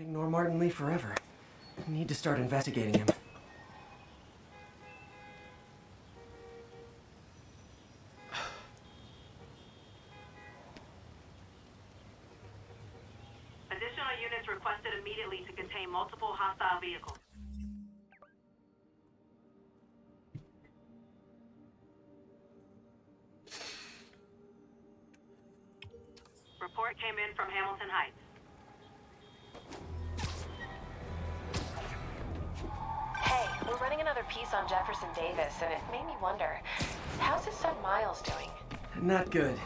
Can't ignore Martin Lee forever. I need to start investigating him. Additional units requested immediately to contain multiple hostile vehicles. Report came in from Hamilton Heights. Hey, we're running another piece on Jefferson Davis, and it made me wonder, how's his son Miles doing? Not good.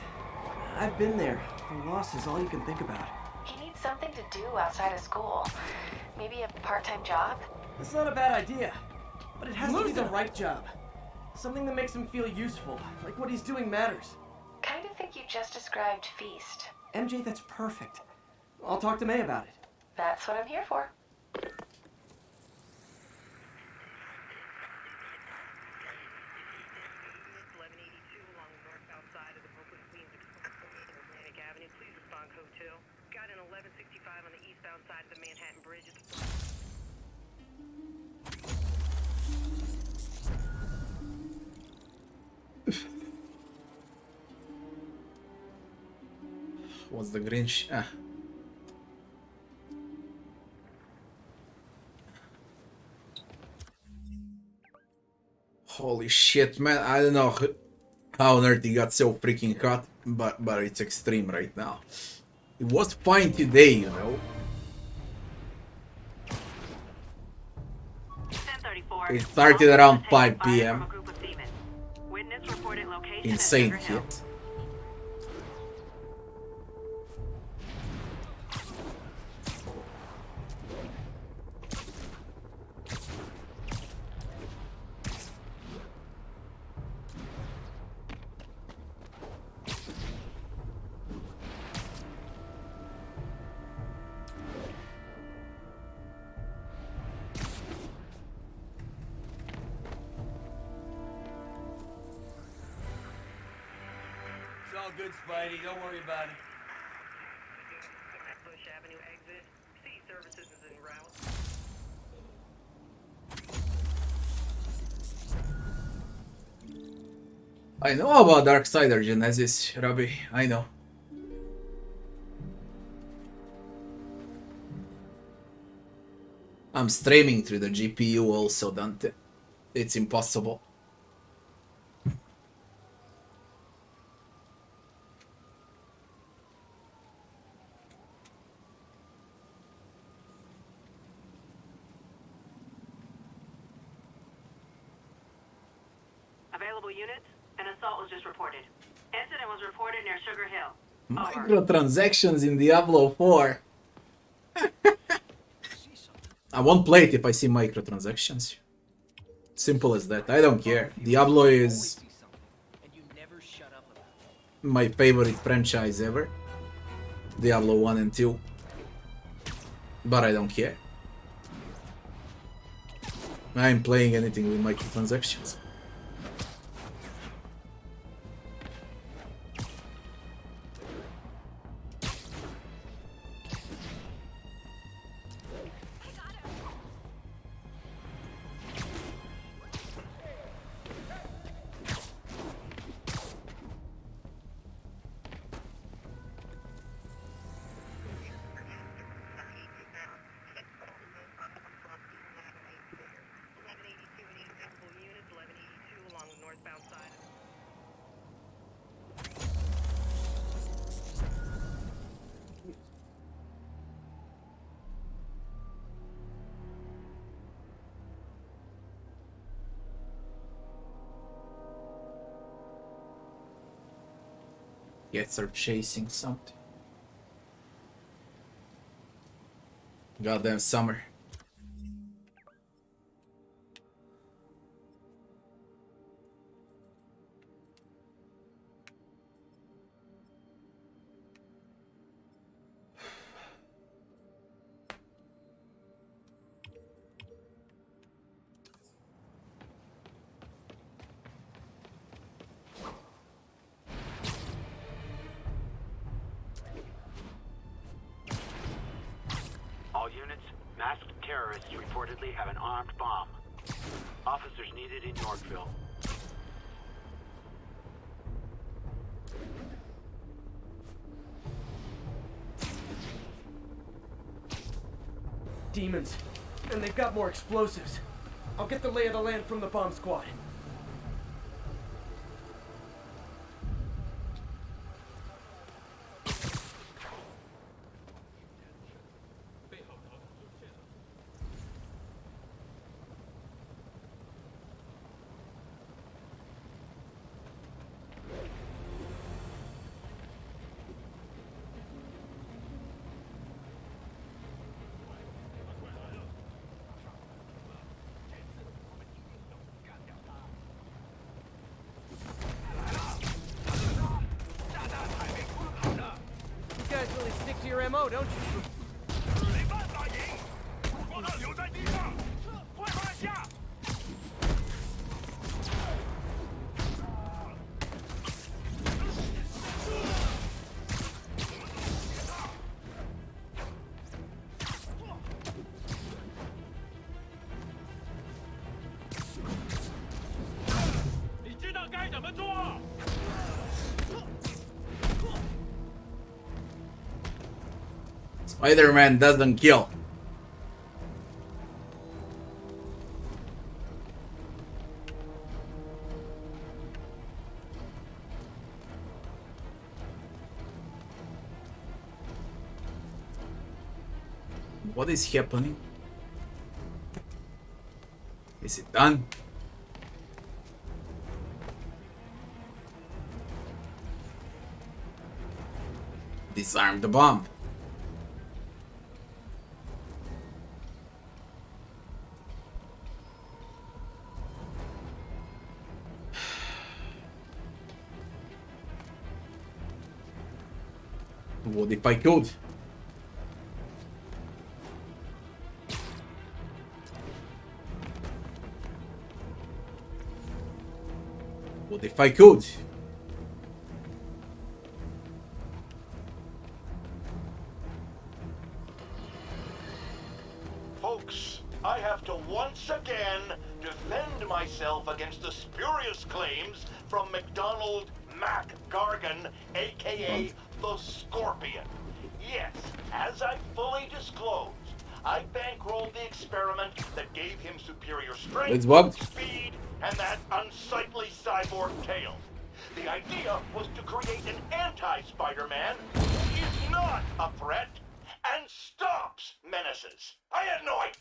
I've been there. The loss is all you can think about. He needs something to do outside of school. Maybe a part-time job? It's not a bad idea, but it has to be the right job. Something that makes him feel useful, like what he's doing matters. Kind of think you just described Feast. MJ, that's perfect. I'll talk to May about it. That's what I'm here for. Got an 1165 on the eastbound side of the Manhattan Bridge. What's the Grinch? Ah. Holy shit, man. I don't know how Nerdy got so freaking hot, but it's extreme right now. It was fine today, you know. It started around 5 p.m. Insane hit. All good, Spidey. Don't worry about it. Bush Avenue exit. C services is en route. I know about Darksider Genesis, Robbie. I know. I'm streaming through the GPU also, Dante. It's impossible. Available units, an assault was just reported. Incident was reported near Sugar Hill. Microtransactions in Diablo 4. I won't play it if I see microtransactions. Simple as that. I don't care. Diablo is my favorite franchise ever. Diablo 1 and 2. But I don't care. I ain't playing anything with microtransactions. Gets her chasing something. Goddamn summer. All units terrorists reportedly have an armed bomb. Officers needed in Yorkville. Demons. And they've got more explosives. I'll get the lay of the land from the bomb squad. You guys really stick to your MO, don't you? 没办法赢，光他留在地上，快放下！ 你知道该怎么做？ Spider-Man doesn't kill. What is happening? Is it done? Disarm the bomb. What if I could? What if I could? Folks, I have to once again defend myself against the spurious claims from McDonald Mac Gargan, aka the Scorpion. Yes, as I fully disclosed, I bankrolled the experiment that gave him superior It's strength, what? speed, and that unsightly cyborg tail. The idea was to create an anti-Spider-Man who is not a threat and stops menaces. I had no idea.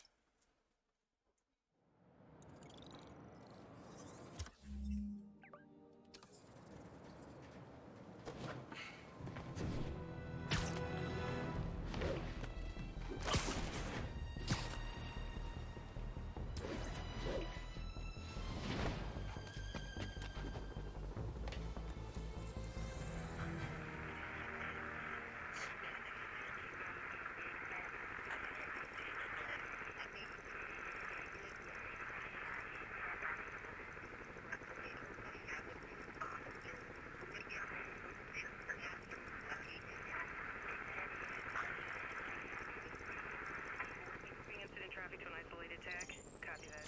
Incident traffic to an isolated tag. Copy that.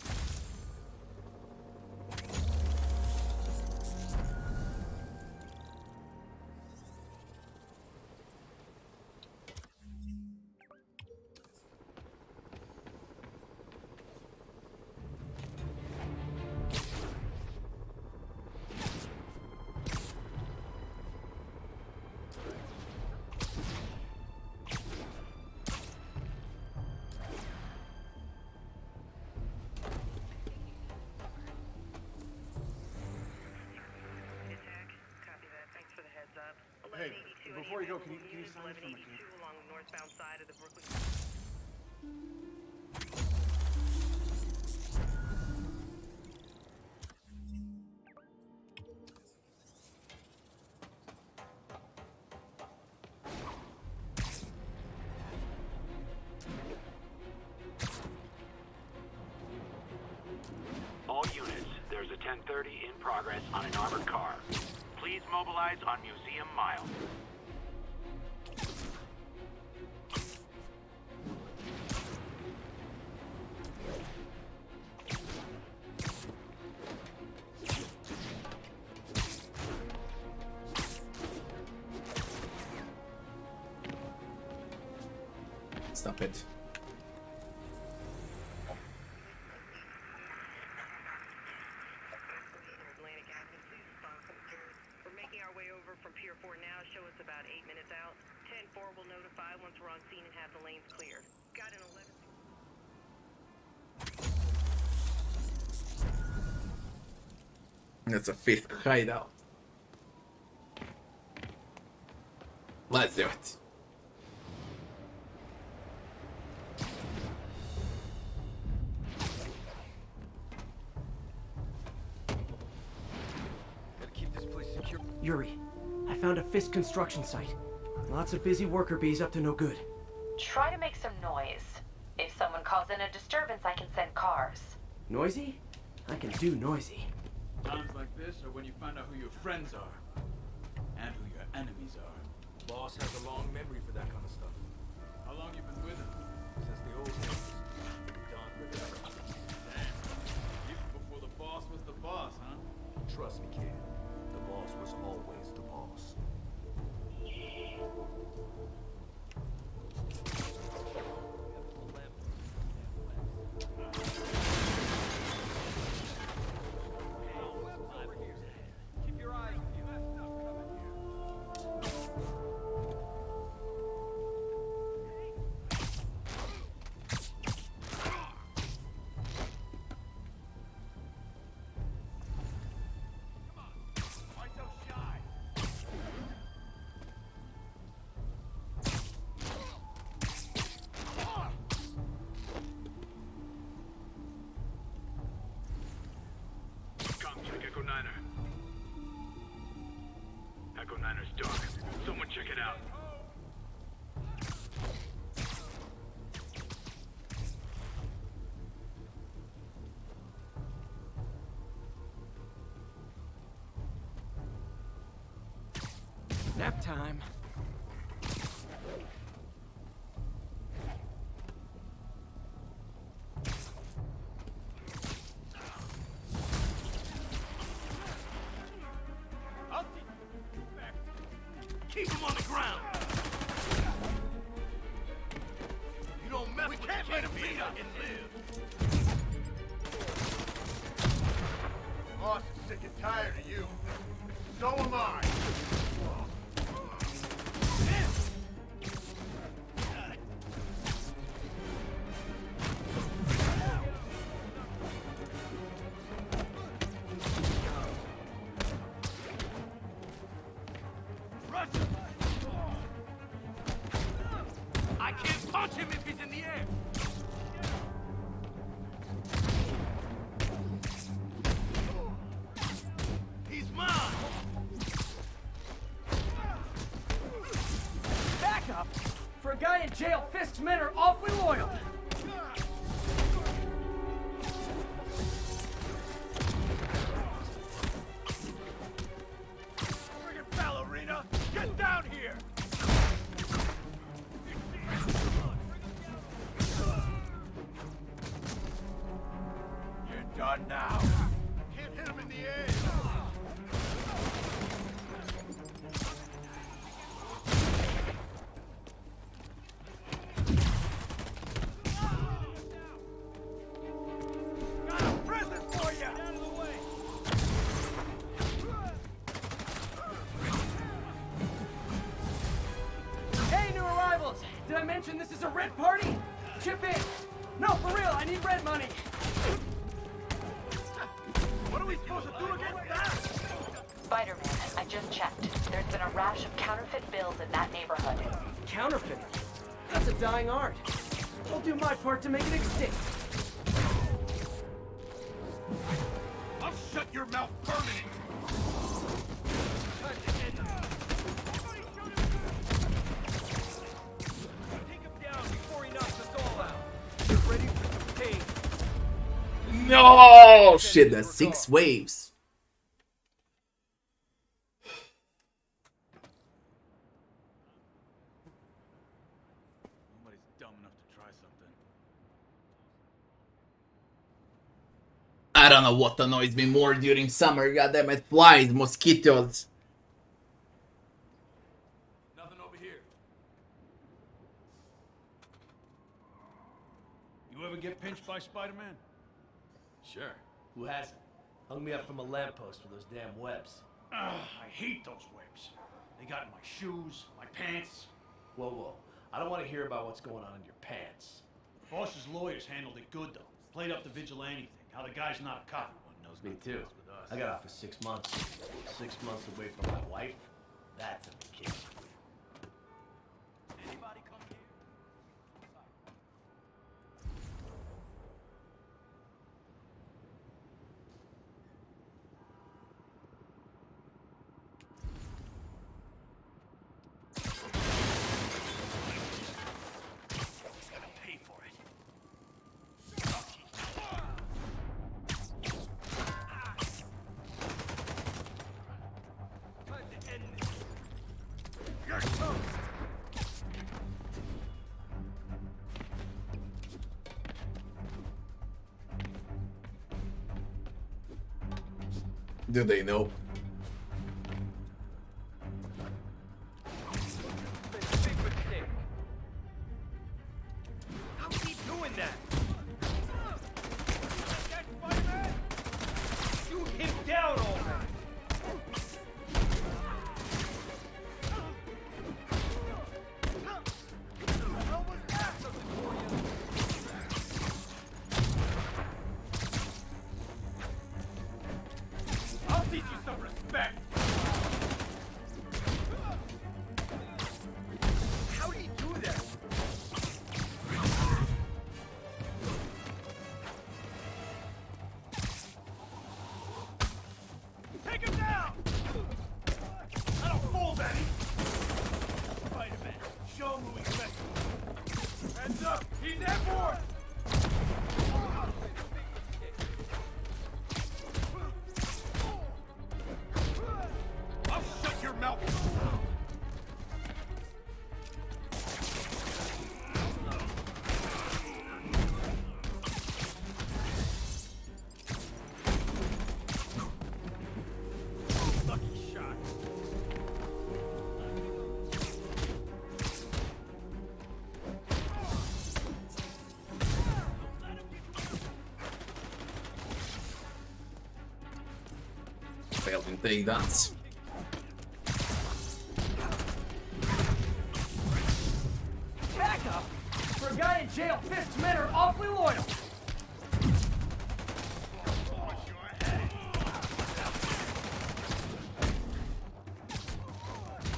Hey, before you go, can you sign for me? Along the northbound side of the Brooklyn. All units, there's a 1030 in progress on an armored car. Please mobilize on Museum Mile. Stop it. We're making our way over from Pier 4 now. Show us about 8 minutes out. 10-4 will notify once we're on scene and have the lanes cleared. Got an 11. That's a fifth hideout. Let's do it. Gotta keep this place secure. Yuri, I found a Fisk construction site. Lots of busy worker bees up to no good. Try to make some noise. If someone calls in a disturbance, I can send cars. Noisy? I can do noisy. Times like this are when you find out who your friends are and who your enemies are. Boss has a long memory for that kind of stuff. How long you been with him? Since the old days. Don Rivera. Damn. Even before the boss was the boss, huh? Trust me, kid. The boss was always the boss. Keep your eyes peeled. You have stuff coming here. Why so shy? Come, check Echo Niner. Echo Niner's dark. Someone check it out. Nap time. I'll keep him on the ground. You don't mess with the kid of me and live. Boss is sick and tired of you. So am I. Rush him. I can't punch him if he's in the air. He's mine. Back up! For a guy in jail, Fisk's men are awfully loyal. Friggin' ballerina, get down here. You're done now. Can't hit him in the air. Got a present for you! Out of the way! Hey, new arrivals! Did I mention this is a red party? Chip in! No, for real, I need red money! What are we supposed to do against that? Spider-Man, I just checked. There's been a rash of counterfeit bills in that neighborhood. Counterfeit. That's a dying art. I'll do my part to make it extinct. I'll shut your mouth permanently! Take him down before he knocks us all out. Get ready for some pain. No shit, that's 6 waves. Nobody's dumb enough to try something. I don't know what annoys me more during summer. Goddamn it, flies, mosquitoes. Nothing over here. ever get pinched by Spider-Man? Sure. Who hasn't? Hung me up from a lamppost with those damn webs. Ugh, I hate those webs. They got in my shoes, my pants. Whoa, whoa. I don't want to hear about what's going on in your pants. Boss's lawyers handled it good, though. Played up the vigilante thing. How the guy's not a cop. Everyone knows Me not to too. mess with us. I got off for 6 months. 6 months away from my wife. That's a vacation. Anybody come here? He's gonna pay for it. Time to end this. You're toast! Do they know? Big mistake. How's he doing that? That Spider-Man? Shoot him down already! How was that something for you? I'll teach you some respect! How do you do that? Take him down! I don't fold any! Spider-Man, show him who he's messing. Heads up! He's airborne! I'll shut your mouth! Lucky shot. Failed in take that. Backup? For a guy in jail, Fist's men are awfully loyal.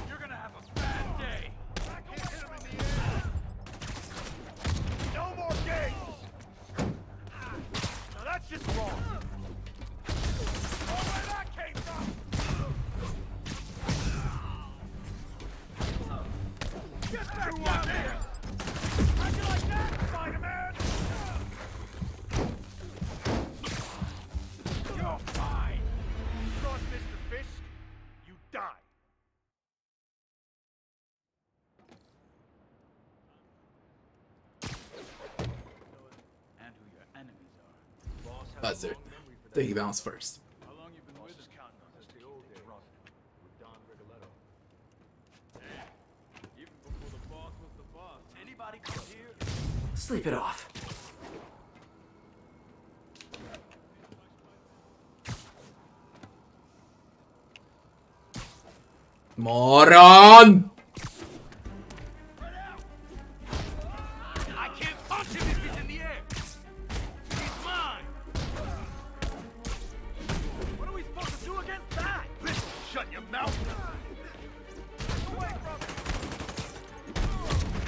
You're gonna have a bad day. I can't hit him in the air. No more games. Now that's just wrong. Oh, where that came from? Get back down here! How'd you like that, Spider-Man? You're fine. Cross Mr. Fisk, you die. And who your enemies are. Boss has That's a it. long memory for that. Take bounce first. How long you been with us? Counting on us to keep things running. With Don Rigoletto. Even before the boss was the boss. Anybody come here? Sleep it off. Moron! I can't punch him if he's in the air! He's mine! What are we supposed to do against that? Listen, shut your mouth. Away from it!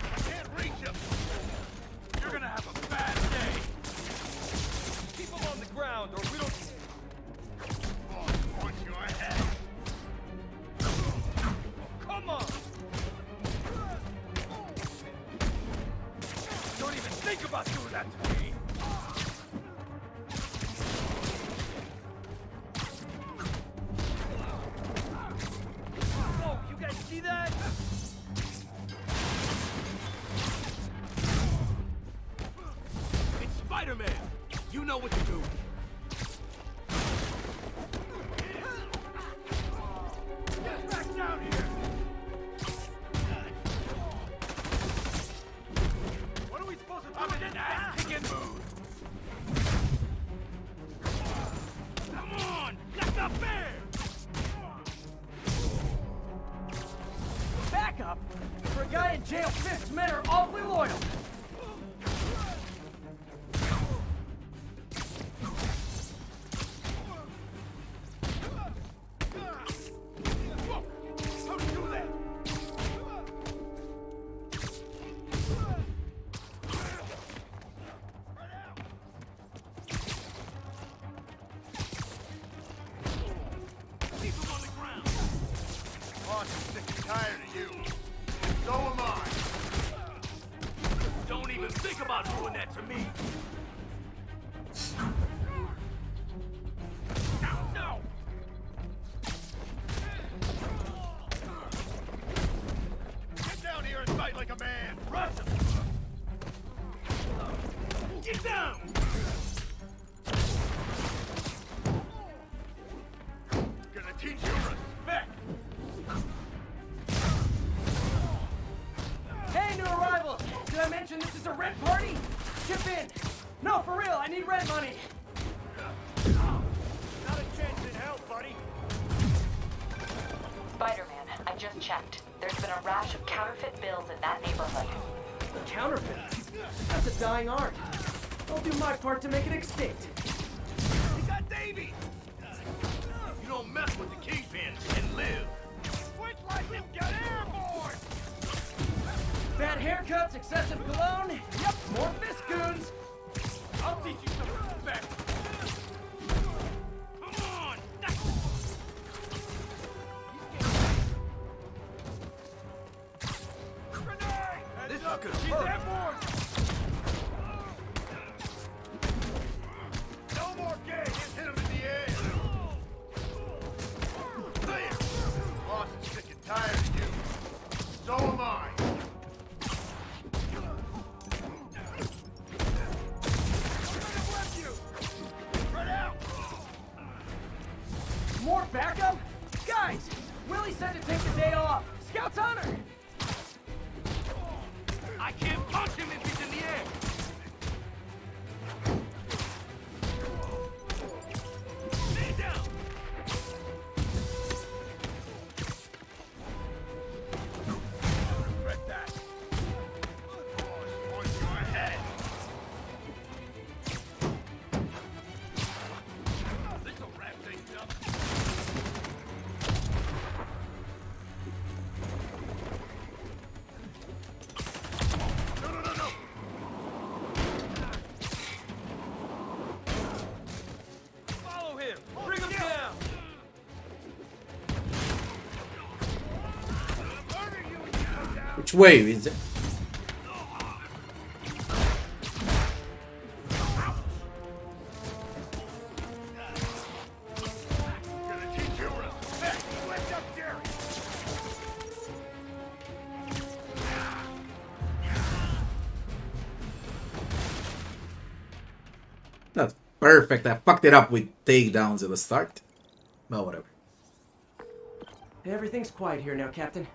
I can't reach him. You're gonna have a bad day. Keep him on the ground or we don't... Boss wants your head. Come on! Don't even think about doing that to me! Whoa, you guys see that? It's Spider-Man! You know what to do! Get back down here. What are we supposed to do I'm in against an ass that? kicking mood. backup. For a guy in jail, Fisk's men are awfully loyal. How'd you do that? Keep him on the ground. Boss is sick and tired of you. So am I. Don't even think about doing that to me. No! Get down here and fight like a man. Rush him. Get down! Gonna teach you respect. Hey, new arrivals! Did I mention this is a rent party? Chip in! No, for real, I need rent money! Not a chance in hell, buddy. Spider-Man, I just checked. There's been a rash of counterfeit bills in that neighborhood. Counterfeit? That's a dying art. I'll do my part to make it extinct. You got Davy. You don't mess with the kingpin and live. Quit like him, get airborne. Bad haircuts, excessive cologne. Yep, more Fisk goons. I'll teach you some respect. Come on. Grenade! This sucker's airborne. No more game. Hit him in the air. There. Boss is sick and tired of you. So am I. More backup? Guys, Willie said to take the day off. Scout's honor! I can't punch him if he's in the air. Stay down. Regret that. On your head. This'll wrap things up. No. Follow him. Bring him down. Murder you when you come down. Which way is it? Gonna teach you respect. Lift up, Jerry. That's perfect. I fucked it up with takedowns at the start. Well, whatever. Everything's quiet here now, Captain.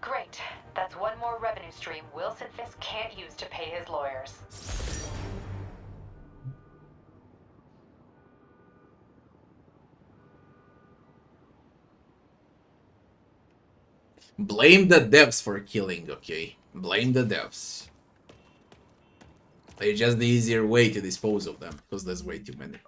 Great. That's one more revenue stream Wilson Fisk can't use to pay his lawyers. Blame the devs for killing, okay? Blame the devs. They're just the easier way to dispose of them, because there's way too many.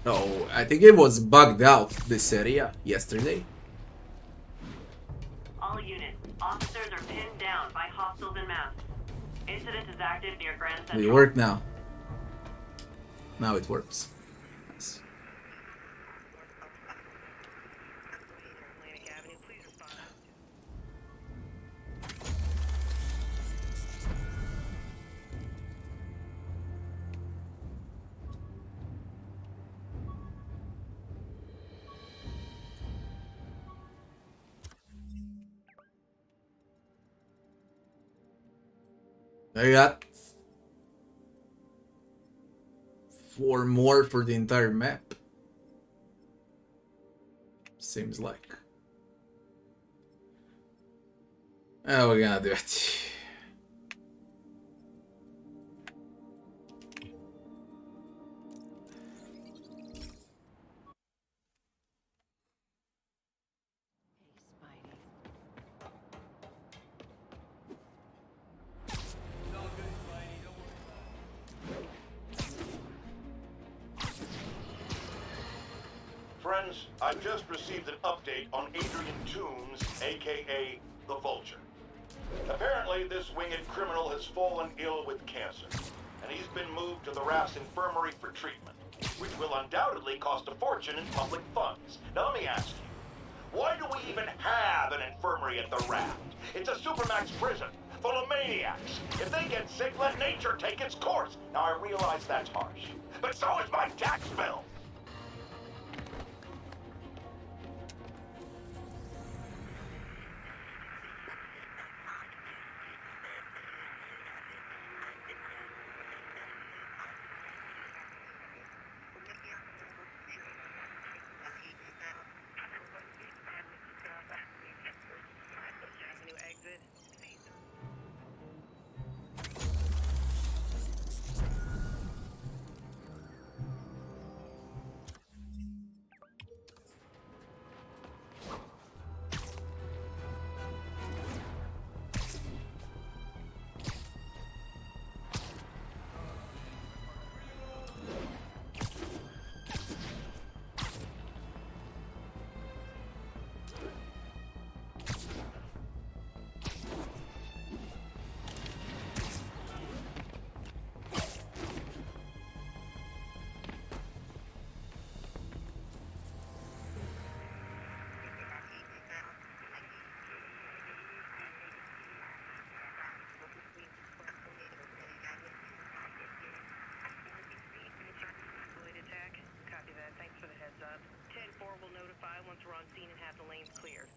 Oh, I think it was bugged out, this area, yesterday. All units, officers are pinned down by hostiles en masse. Incident is active near Grand Central. It worked now. Now it works. Yes. Atlantic Avenue, please respond. There you got. 4 more for the entire map. Seems like. Oh, we're gonna do it. Friends, I've just received an update on Adrian Toombs, aka the Vulture. Apparently, this winged criminal has fallen ill with cancer, and he's been moved to the RAF's infirmary for treatment, which will undoubtedly cost a fortune in public funds. Now let me ask you, why do we even have an infirmary at the RAF? It's a supermax prison, full of maniacs. If they get sick, let nature take its course. Now I realize that's harsh, but so is my tax bill. Will notify once we're on scene and have the lanes cleared.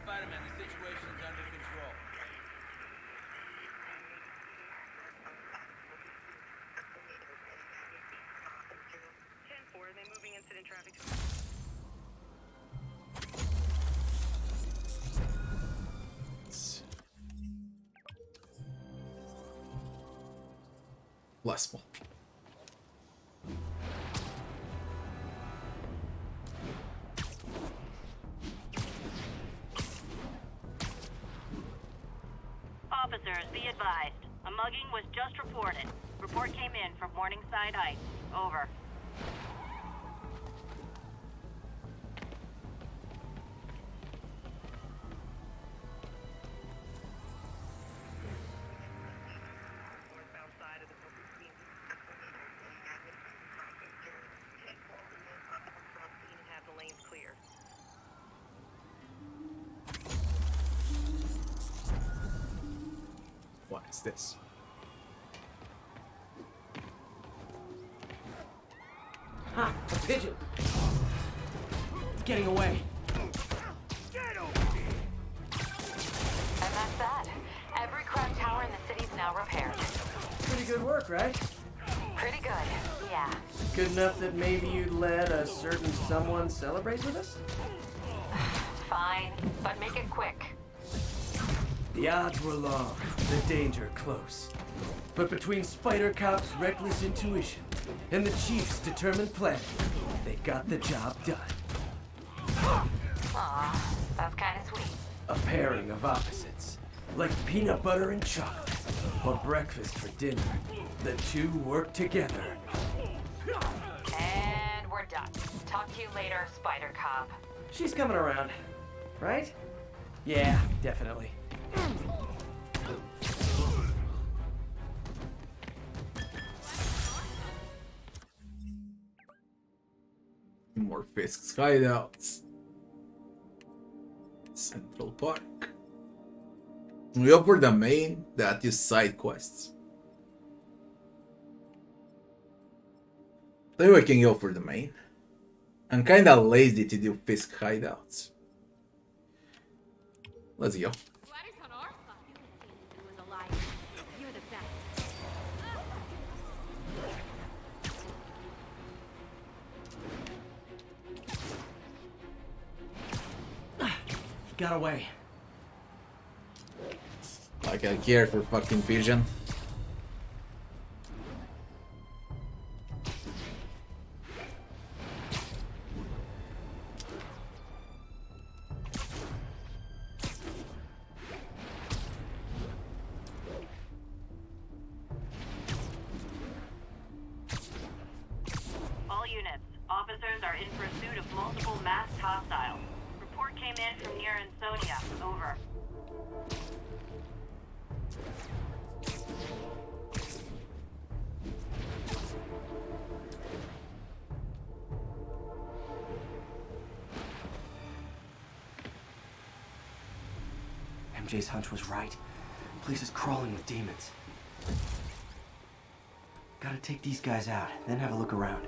Spider-Man, the situation's under control. Are they moving incident traffic to... Less one. Officers, be advised. A mugging was just reported. Report came in from Morningside Heights. Over. What is this? Ha! A pigeon! It's getting away. Get over here! And that's that. Every crab tower in the city's now repaired. Pretty good work, right? Pretty good, yeah. Good enough that maybe you'd let a certain someone celebrate with us? Fine, but make it quick. The odds were long, the danger close. But between Spider Cop's reckless intuition and the Chief's determined plan, they got the job done. Aw, that's kind of sweet. A pairing of opposites, like peanut butter and chocolate, or breakfast for dinner. The two work together. And we're done. Talk to you later, Spider Cop. She's coming around, right? Yeah, definitely. More Fisk's hideouts. Central Park. We go for the main, that is side quests. Then we can go for the main. I'm kinda lazy to do Fisk hideouts. Let's go. He got away. Like I care for fucking Vision. All units, officers are in pursuit of multiple masked hostiles. Report came in from near Insomniac. Over. MJ's hunch was right. Place is crawling with demons. Gotta take these guys out, then have a look around.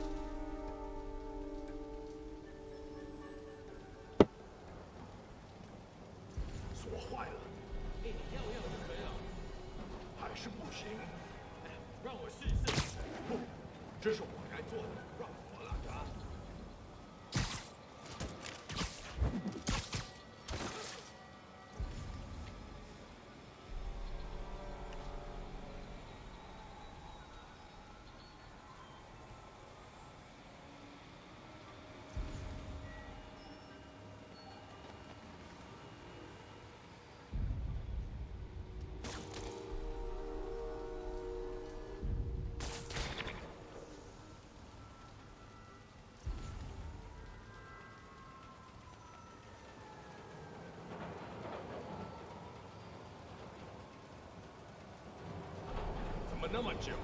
那么久，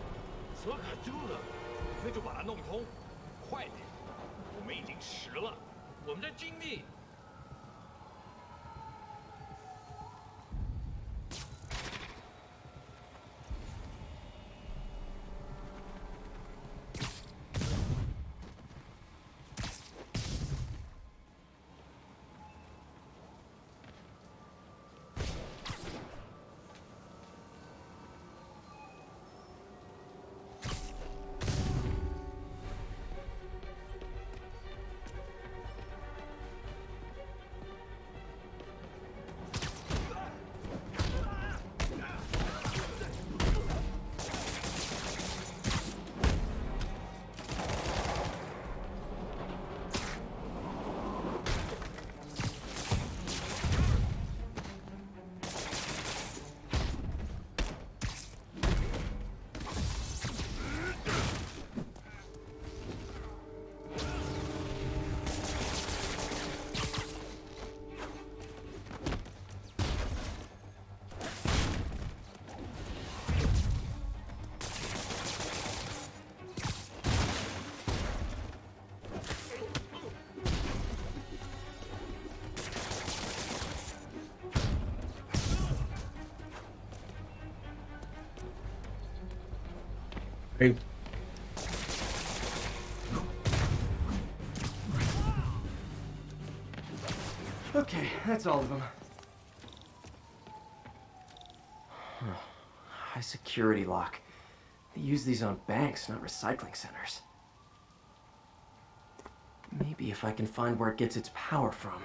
锁卡住了，那就把它弄通，快点！我们已经迟了，我们在尽力。Hey. Okay, that's all of them. High security lock. They use these on banks, not recycling centers. Maybe if I can find where it gets its power from.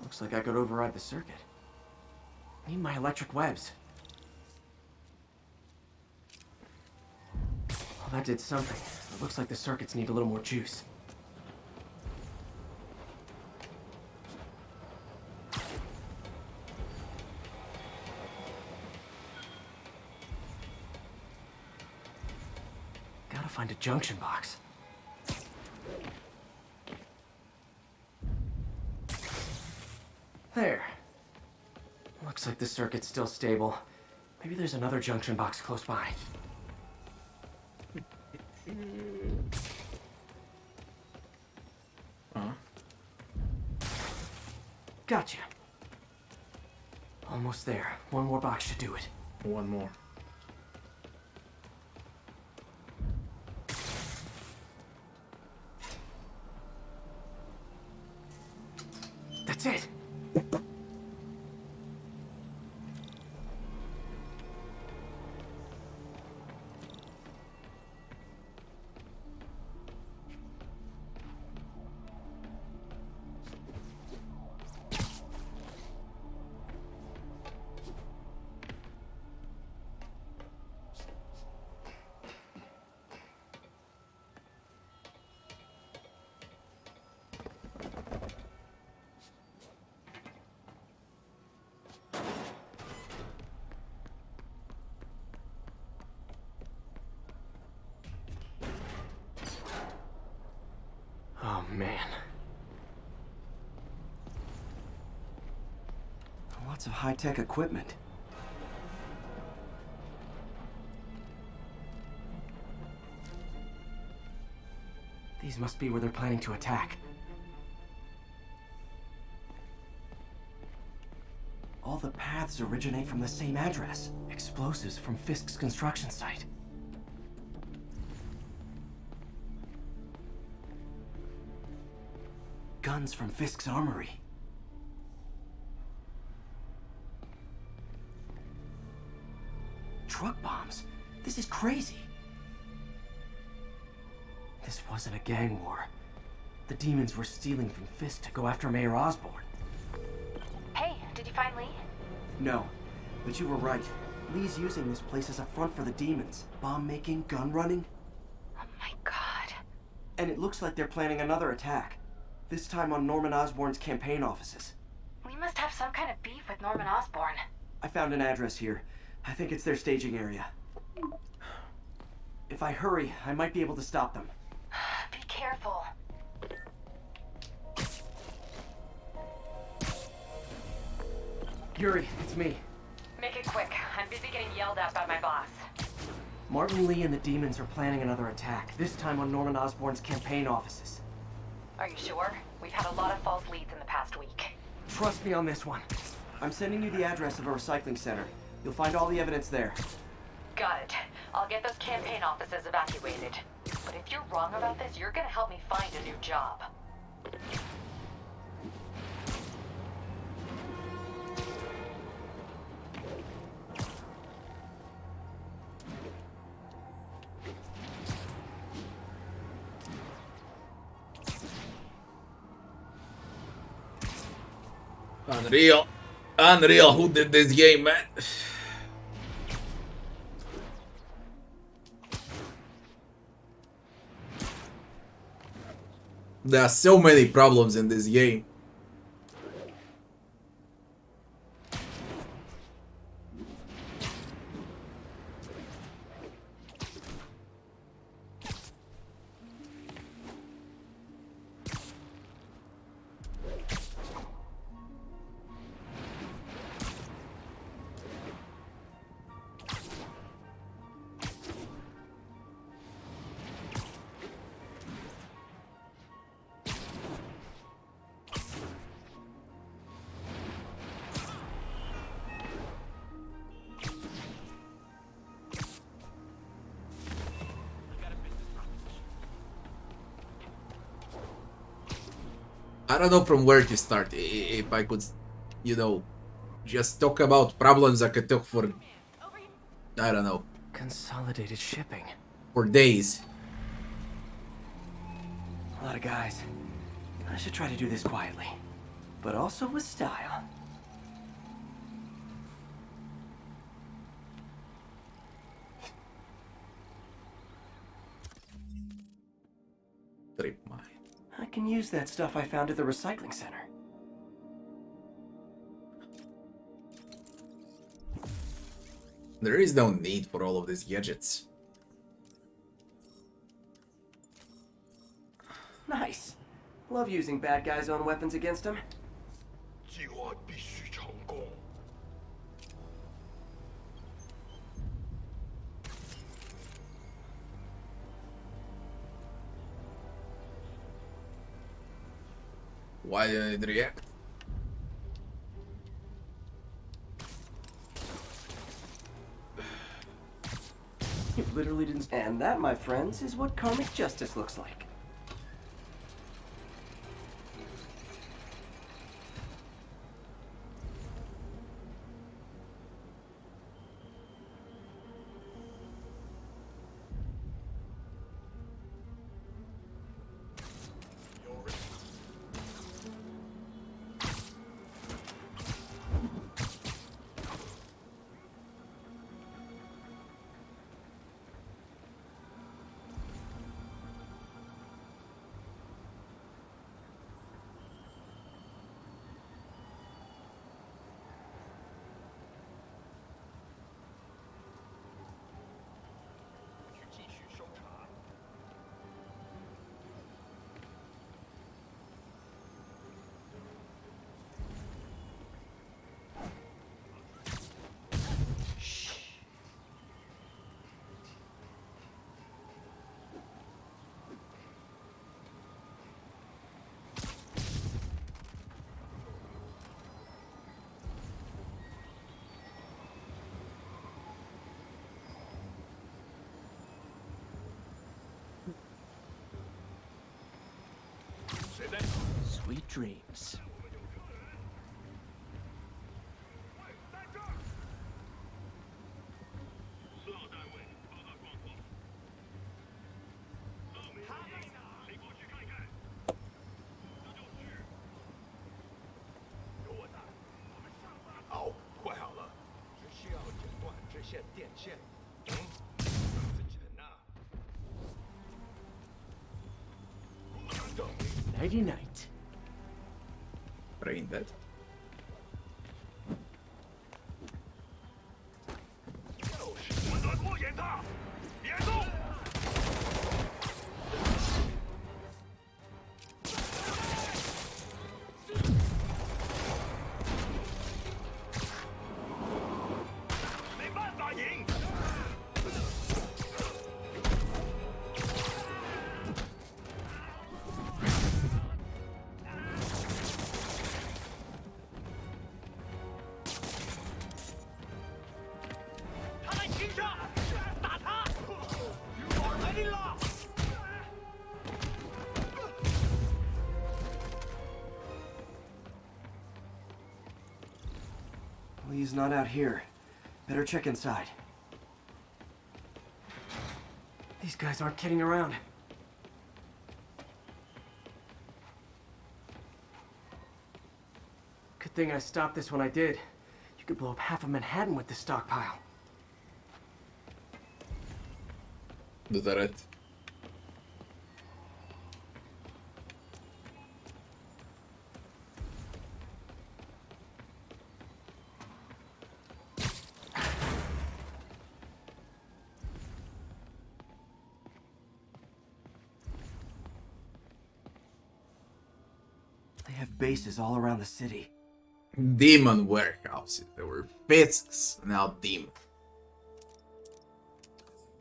Looks like I could override the circuit. Need my electric webs. Well, that did something. It looks like the circuits need a little more juice. Gotta find a junction box. There. Looks Looks like the circuit's still stable. Maybe there's another junction box close by. Gotcha. Almost there. One more box should do it. One more. That's it. Oh, man. Lots of high-tech equipment. These must be where they're planning to attack. All the paths originate from the same address. Explosives from Fisk's construction site. Guns from Fisk's armory. Truck bombs? This is crazy. This wasn't a gang war. The demons were stealing from Fisk to go after Mayor Osborn. Hey, did you find Lee? No, but you were right. Lee's using this place as a front for the demons. Bomb making, gun running. Oh my god. And it looks like they're planning another attack. This time on Norman Osborn's campaign offices. We must have some kind of beef with Norman Osborn. I found an address here. I think it's their staging area. If I hurry, I might be able to stop them. Be careful. Yuri, it's me. Make it quick. I'm busy getting yelled at by my boss. Martin Lee and the demons are planning another attack, this time on Norman Osborn's campaign offices. Are you sure? We've had a lot of false leads in the past week. Trust me on this one. I'm sending you the address of a recycling center. You'll find all the evidence there. Got it. I'll get those campaign offices evacuated. But if you're wrong about this, you're gonna help me find a new job. Unreal. Unreal. Who did this game, man? There are so many problems in this game. I don't know from where to start. If I could, you know, just talk about problems, I could talk for, I don't know, Consolidated shipping. for days. A lot of guys. I should try to do this quietly, but also with style. Trip mine. I can use that stuff I found at the recycling center. There is no need for all of these gadgets. Nice. Love using bad guys' own weapons against them. Why didn't it react? You literally didn't. And that, my friends, is what karmic justice looks like. Sweet dreams. Nighty night. Brain dead. Well, he's not out here. Better check inside. These guys aren't kidding around. Good thing I stopped this when I did. You could blow up half of Manhattan with this stockpile. Is that it? They have bases all around the city. Demon warehouses. There were fists, now demon.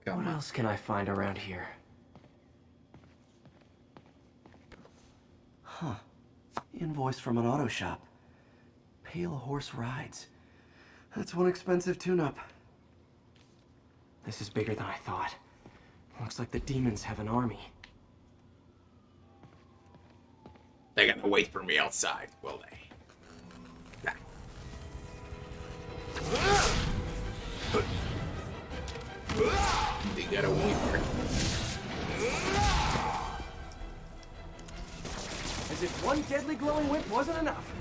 Come What on. else can I find around here? Huh. Invoice from an auto shop. Pale Horse Rides. That's one expensive tune-up. This is bigger than I thought. Looks like the demons have an army. They're gonna wait for me outside, will they? They got a weaver. As if one deadly glowing whip wasn't enough.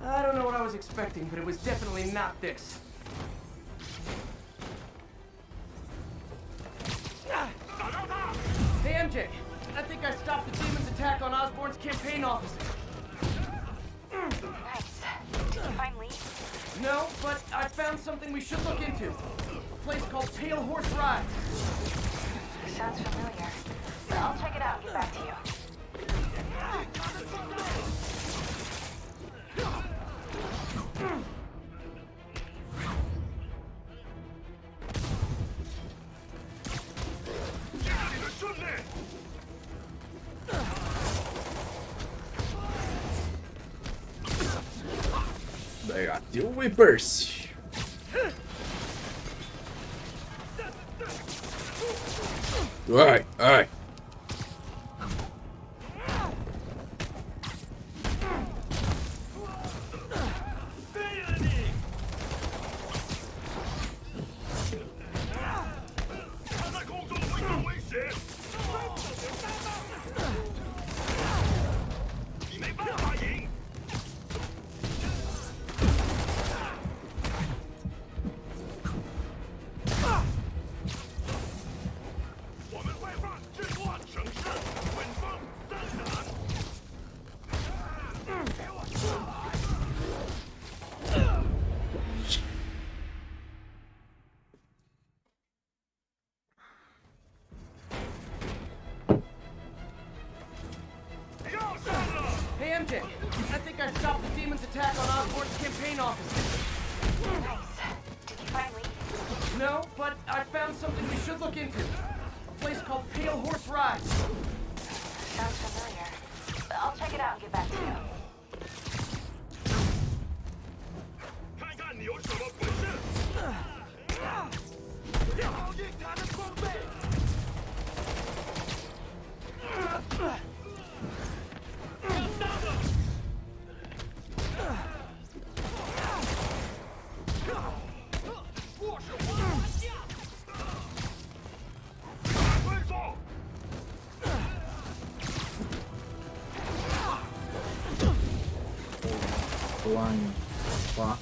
I don't know what I was expecting, but it was definitely not this. Damn MJ, I think I stopped the demon's attack on Osborn's campaign office. Nice. Did you find Lee? No, but I found something we should look into. A place called Pale Horse Rides. Sounds familiar. I'll check it out and get back to you. They got two whippers. Alright, alright. Hey MJ, I think I stopped the demon's attack on Osborn's campaign office. Nice. Did you find Lee? No, but I found something we should look into. A place called Pale Horse Rides. Sounds familiar. I'll check it out and get back to you. One, fuck.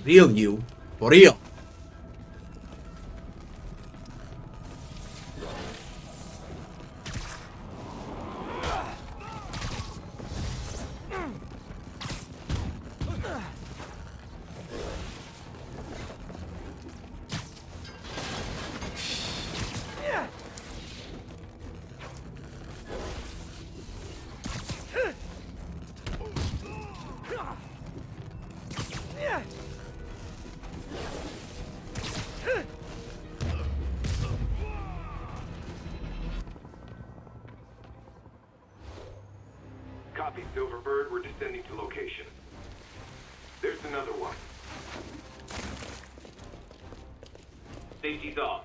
Real you, for real. Copy, Silverbird. We're descending to location. There's another one. Safety's off.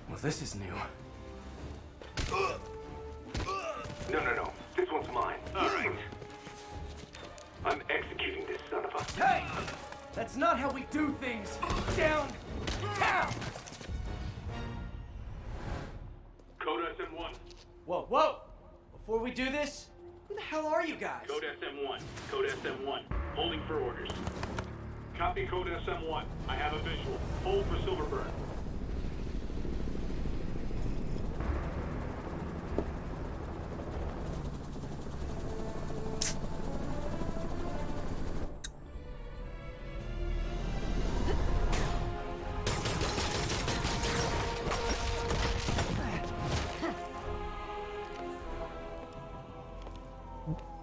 Well, this is new. No. This one's mine. All right. I'm executing this son of a... Hey! That's not how we do things. Down! Down! Code SM1. Whoa! Before we do this, who the hell are you guys? Code SM1. Code SM1. Holding for orders. Copy Code SM1. I have a visual. Hold for Silverbird.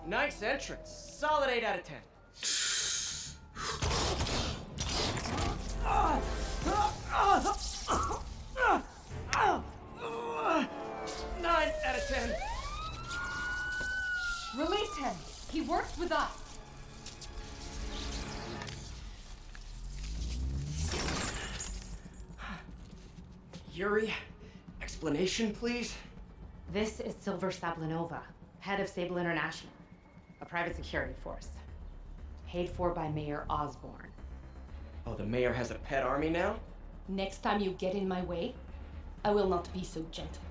Nice entrance. Solid 8 out of 10. 9 out of 10. Release him. He works with us. Yuri, explanation, please? This is Silver Sablinova, head of Sable International, a private security force. Paid for by Mayor Osborne. Oh, the mayor has a pet army now? Next time you get in my way, I will not be so gentle.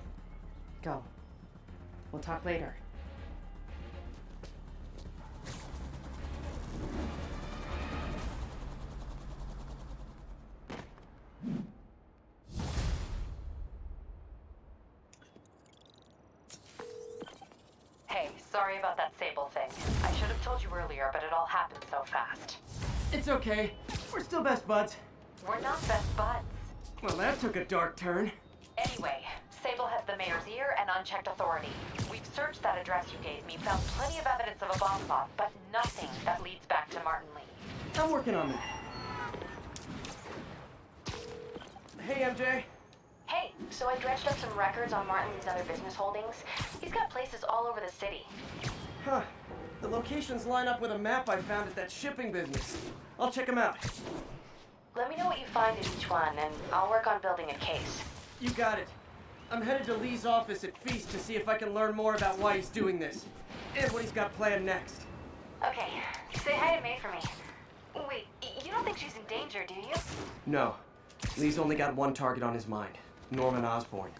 Go. We'll talk later. Hey, sorry about that Sable thing. I should have told you earlier, but it all happened so fast. It's okay. We're still best buds. We're not best buds. Well, that took a dark turn. Anyway, Sable has the mayor's ear and unchecked authority. We've searched that address you gave me, found plenty of evidence of a bomb plot, but nothing that leads back to Martin Lee. I'm working on that. Hey, MJ. Hey, so I dredged up some records on Martin Lee's other business holdings. He's got places all over the city. Huh. The locations line up with a map I found at that shipping business. I'll check them out. Let me know what you find in each one, and I'll work on building a case. You got it. I'm headed to Lee's office at Feast to see if I can learn more about why he's doing this. And what he's got planned next. Okay, say hi to May for me. Wait, you don't think she's in danger, do you? No. Lee's only got one target on his mind. Norman Osborn.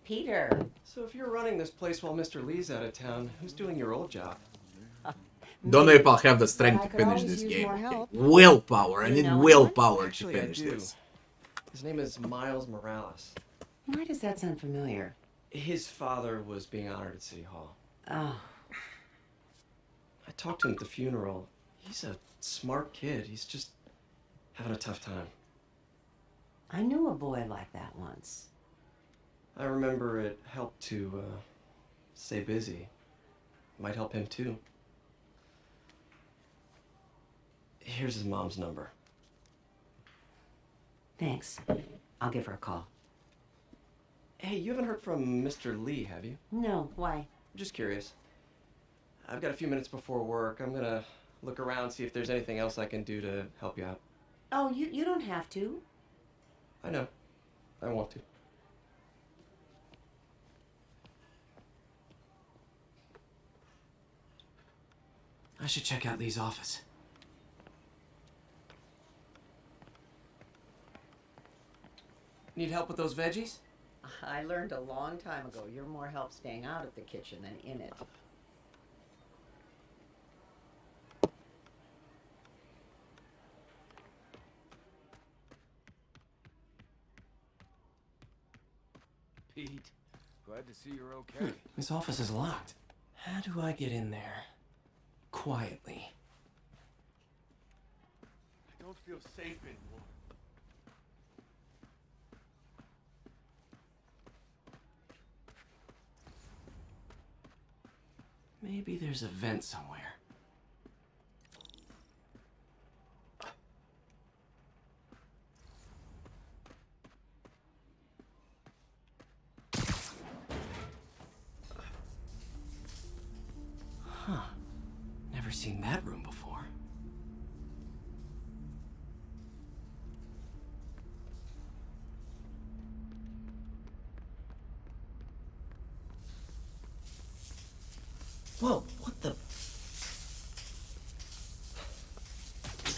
Peter. So if you're running this place while Mr. Lee's out of town, who's doing your old job? Don't know if I'll have the strength to finish this game. Okay. Willpower. I need willpower to finish this. His name is Miles Morales. Why does that sound familiar? His father was being honored at City Hall. Oh. I talked to him at the funeral. He's a smart kid. He's just having a tough time. I knew a boy like that once. I remember it helped to stay busy. Might help him too. Here's his mom's number. Thanks. I'll give her a call. Hey, you haven't heard from Mr. Lee, have you? No, why? I'm just curious. I've got a few minutes before work. I'm gonna look around, see if there's anything else I can do to help you out. Oh, you don't have to. I know. I want to. I should check out Lee's office. Need help with those veggies? I learned a long time ago you're more help staying out of the kitchen than in it. Pete, glad to see you're okay. His office is locked. How do I get in there? Quietly. I don't feel safe anymore. Maybe there's a vent somewhere. Huh. Never seen that room before. Whoa, what the?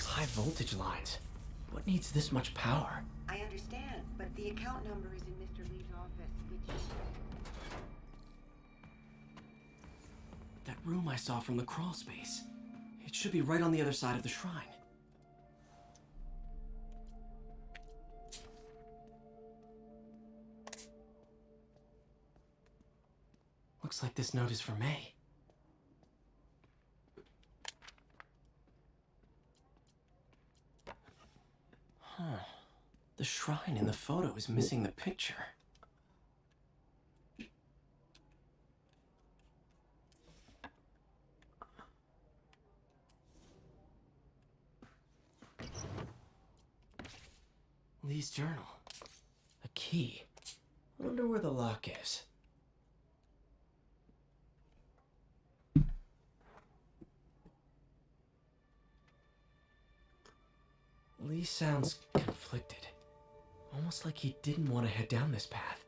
High voltage lines. What needs this much power? I understand, but the account number is in Mr. Lee's office, which... That room I saw from the crawl space. It should be right on the other side of the shrine. Looks like this note is for May. Huh. The shrine in the photo is missing the picture. Lee's journal. A key. Wonder where the lock is. Lee sounds conflicted. Almost like he didn't want to head down this path.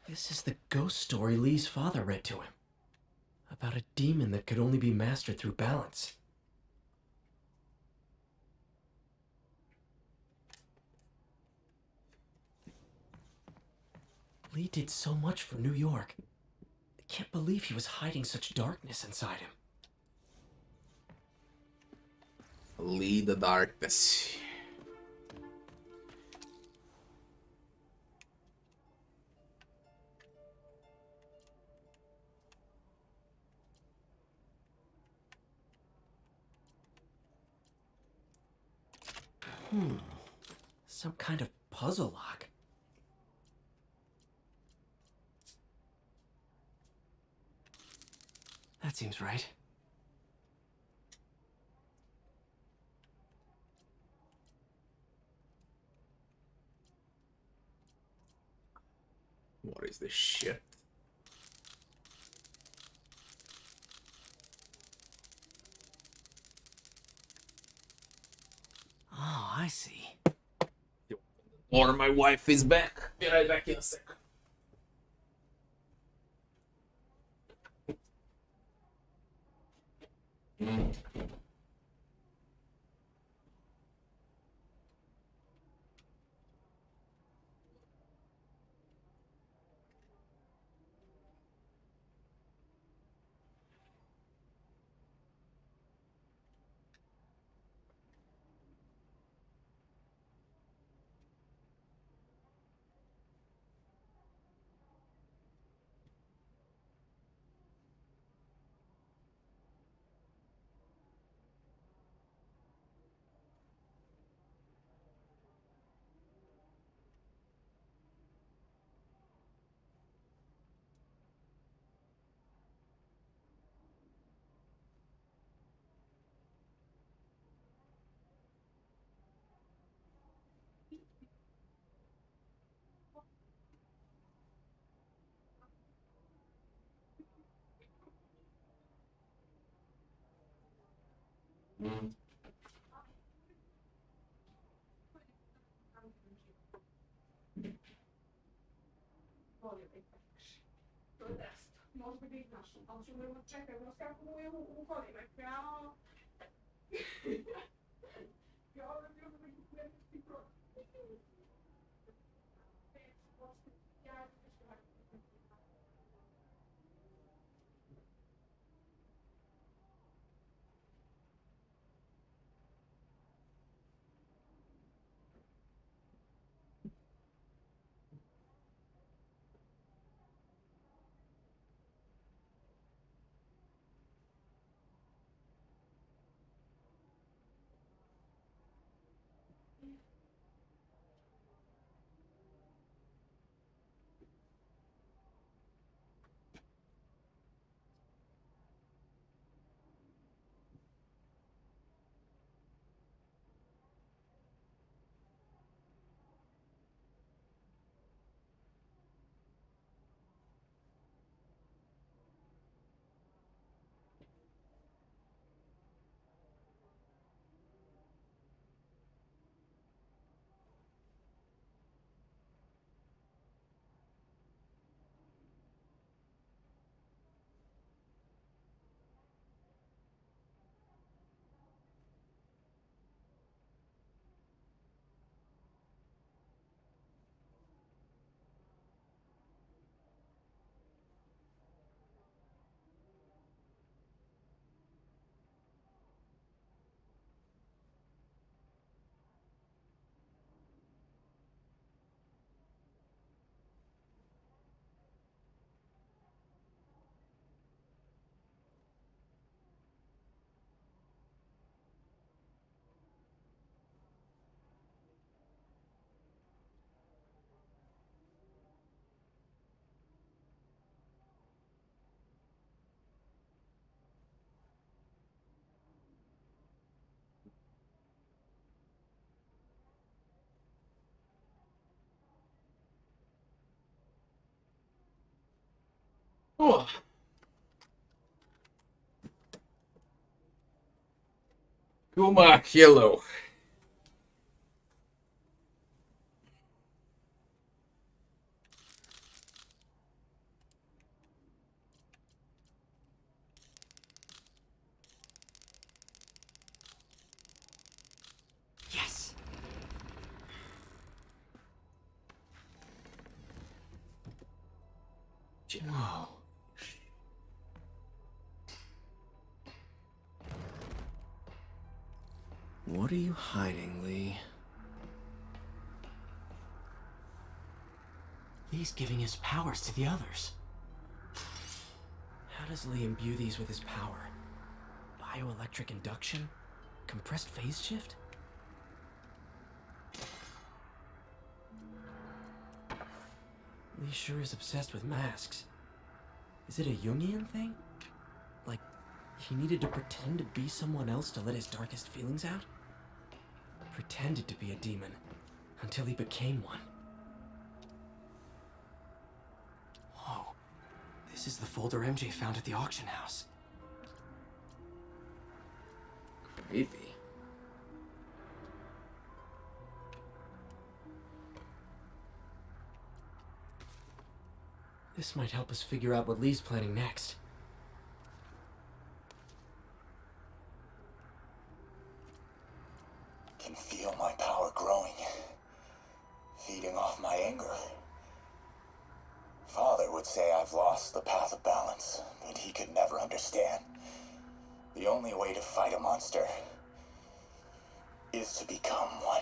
This is the ghost story Lee's father read to him. About a demon that could only be mastered through balance. Lee did so much for New York. I can't believe he was hiding such darkness inside him. Lee the darkness. Some kind of puzzle lock. That seems right. What is this shit? Oh, I see. Or my wife is back. Be right back in a second. Oh. Kuma, hello. Yes! Whoa. What are you hiding, Lee? Lee's giving his powers to the others. How does Lee imbue these with his power? Bioelectric induction? Compressed phase shift? Lee sure is obsessed with masks. Is it a Jungian thing? Like, he needed to pretend to be someone else to let his darkest feelings out? Pretended to be a demon, until he became one. Whoa. This is the folder MJ found at the auction house. Creepy. This might help us figure out what Lee's planning next. Can feel my power growing, feeding off my anger. Father would say I've lost the path of balance, but he could never understand. The only way to fight a monster is to become one.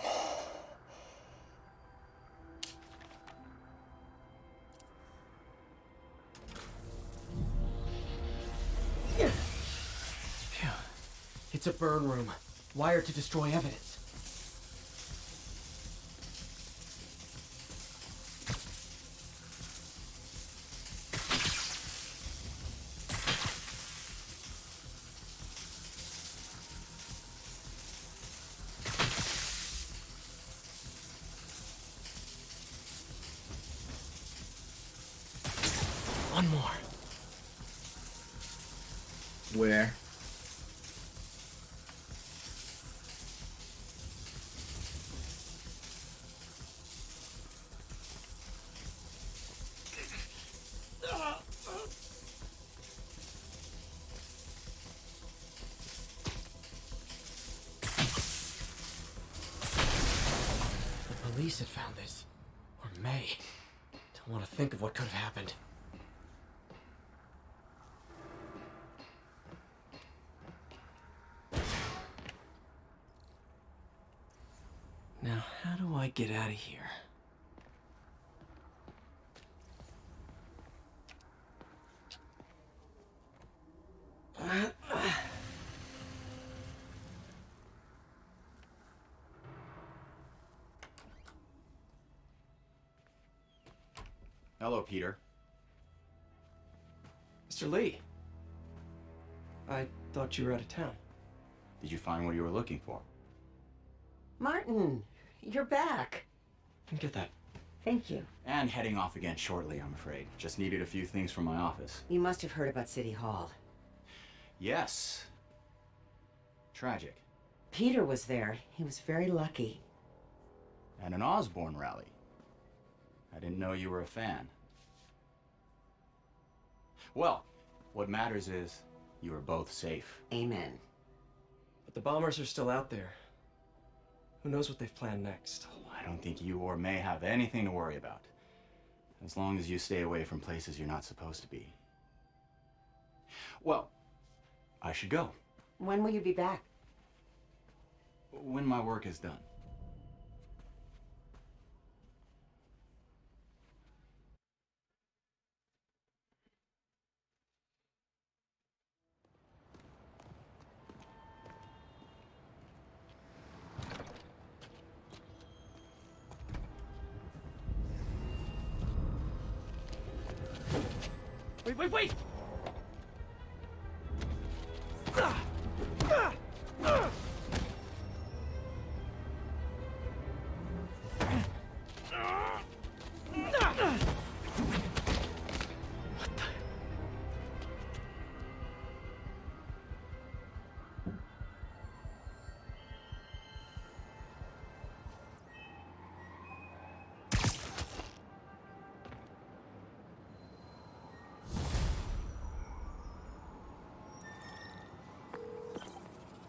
Phew. It's a burn room, wired to destroy evidence. One more. Where? The police had found this. Or may. Don't want to think of what could have happened. Now, how do I get out of here? Hello, Peter. Mr. Lee. I thought you were out of town. Did you find what you were looking for? Martin, you're back. Didn't get that. Thank you. And heading off again shortly, I'm afraid. Just needed a few things from my office. You must have heard about City Hall. Yes. Tragic. Peter was there. He was very lucky. And an Osborne rally. I didn't know you were a fan. Well, what matters is you are both safe. Amen. But the bombers are still out there. Who knows what they've planned next? I don't think you or May have anything to worry about. As long as you stay away from places you're not supposed to be. Well, I should go. When will you be back? When my work is done. Wait!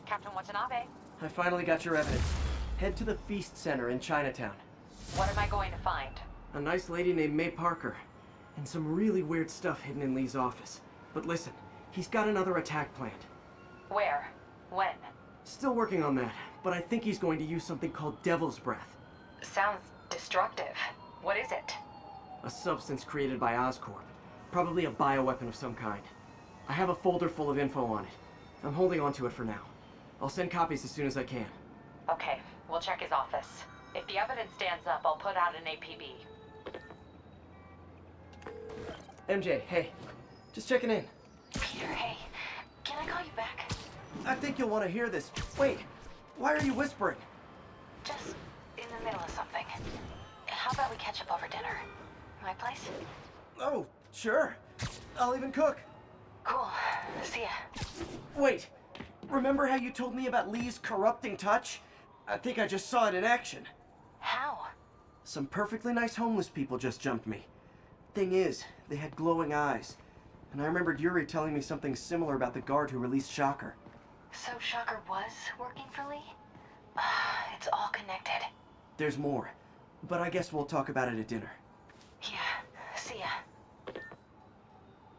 Captain Watanabe. I finally got your evidence. Head to the Feast Center in Chinatown. What am I going to find? A nice lady named May Parker. And some really weird stuff hidden in Lee's office. But listen, he's got another attack planned. Where? When? Still working on that, but I think he's going to use something called Devil's Breath. Sounds destructive. What is it? A substance created by Oscorp. Probably a bioweapon of some kind. I have a folder full of info on it. I'm holding on to it for now. I'll send copies as soon as I can. Okay, we'll check his office. If the evidence stands up, I'll put out an APB. MJ, hey. Just checking in. Peter, hey. Can I call you back? I think you'll want to hear this. Wait, why are you whispering? Just in the middle of something. How about we catch up over dinner? My place? Oh, sure. I'll even cook. Cool. See ya. Wait, remember how you told me about Lee's corrupting touch? I think I just saw it in action. How? Some perfectly nice homeless people just jumped me. Thing is, they had glowing eyes. And I remembered Yuri telling me something similar about the guard who released Shocker. So Shocker was working for Lee? It's all connected. There's more, but I guess we'll talk about it at dinner. Yeah, see ya.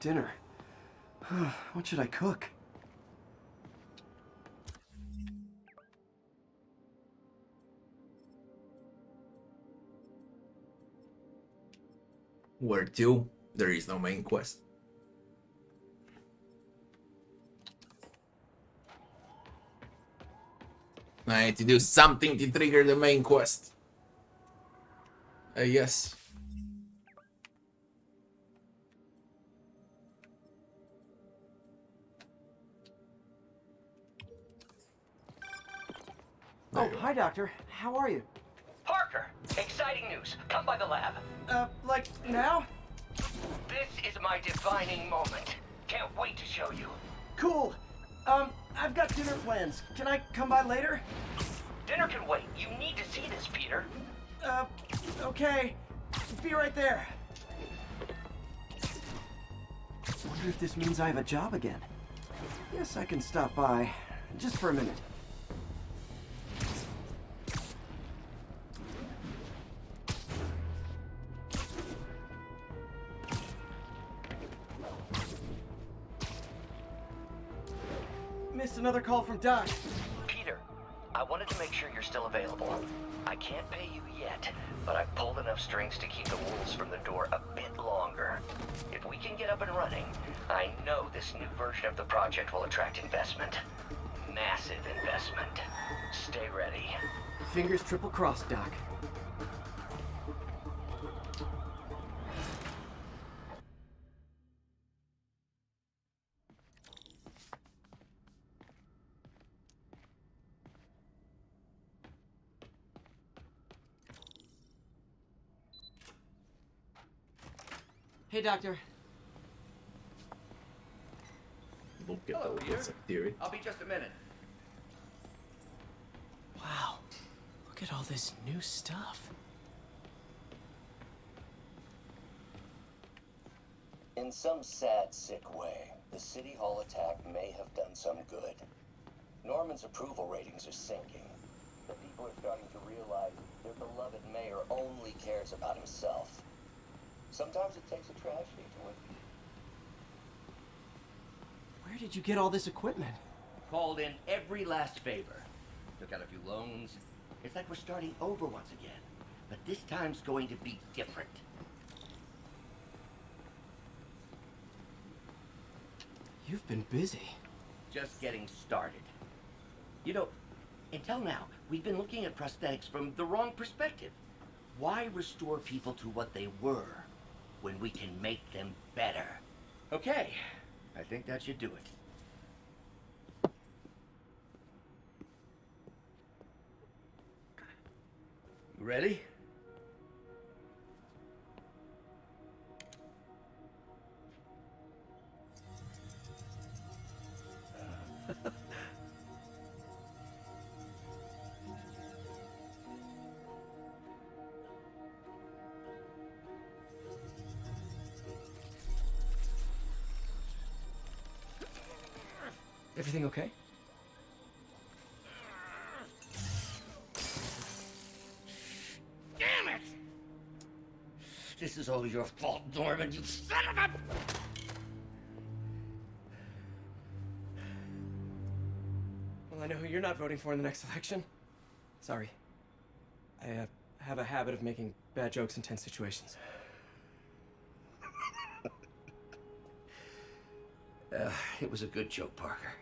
Dinner? What should I cook? Where to? There is no main quest. I need to do something to trigger the main quest. Yes. Oh, hi, Doctor. How are you? Parker, exciting news. Come by the lab. Like now? This is my defining moment. Can't wait to show you. Cool. I've got dinner plans. Can I come by later? Dinner can wait. You need to see this, Peter. Okay. Be right there. Wonder if this means I have a job again. Yes, I can stop by. Just for a minute. Missed another call from Doc. Peter, I wanted to make sure you're still available. I can't pay you yet, but I've pulled enough strings to keep the wolves from the door a bit longer. If we can get up and running, I know this new version of the project will attract investment. Massive investment. Stay ready. Fingers triple crossed, Doc. Hey, Doctor. Look at all this theory. I'll be just a minute. Wow. Look at all this new stuff. In some sad, sick way, the City Hall attack may have done some good. Norman's approval ratings are sinking. The people are starting to realize their beloved mayor only cares about himself. Sometimes it takes a tragedy to win. Where did you get all this equipment? Called in every last favor. Took out a few loans. It's like we're starting over once again. But this time's going to be different. You've been busy. Just getting started. You know, until now, we've been looking at prosthetics from the wrong perspective. Why restore people to what they were when we can make them better? Okay, I think that should do it. You ready? Everything okay? This is all your fault, Norman, you son of a... Well, I know who you're not voting for in the next election. Sorry. I have a habit of making bad jokes in tense situations. It was a good joke, Parker.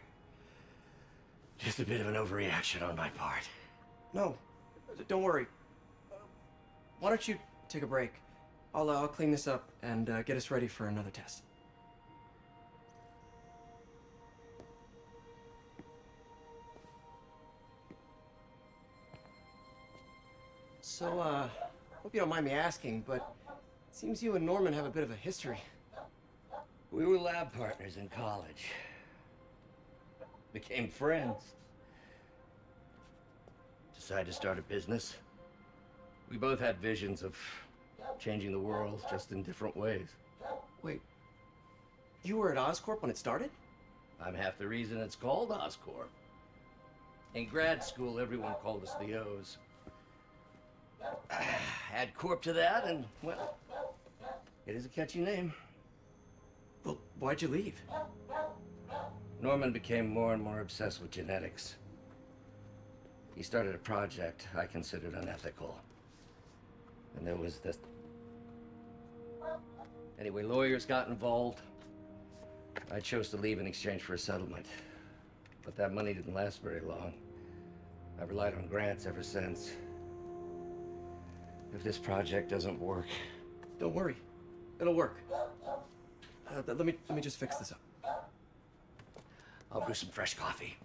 Just a bit of an overreaction on my part. No, don't worry. Why don't you take a break? I'll clean this up and get us ready for another test. So, hope you don't mind me asking, but it seems you and Norman have a bit of a history. We were lab partners in college. Became friends. Decided to start a business. We both had visions of changing the world, just in different ways. Wait, you were at Oscorp when it started? I'm half the reason it's called Oscorp. In grad school, everyone called us the O's. Add Corp to that, and, well, it is a catchy name. Well, why'd you leave? Norman became more and more obsessed with genetics. He started a project I considered unethical. And there was this... Anyway, lawyers got involved. I chose to leave in exchange for a settlement. But that money didn't last very long. I've relied on grants ever since. If this project doesn't work... Don't worry. It'll work. Let me just fix this up. I'll brew some fresh coffee.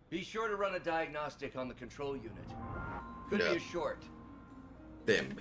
Be sure to run a diagnostic on the control unit. Could be a short. Damn it.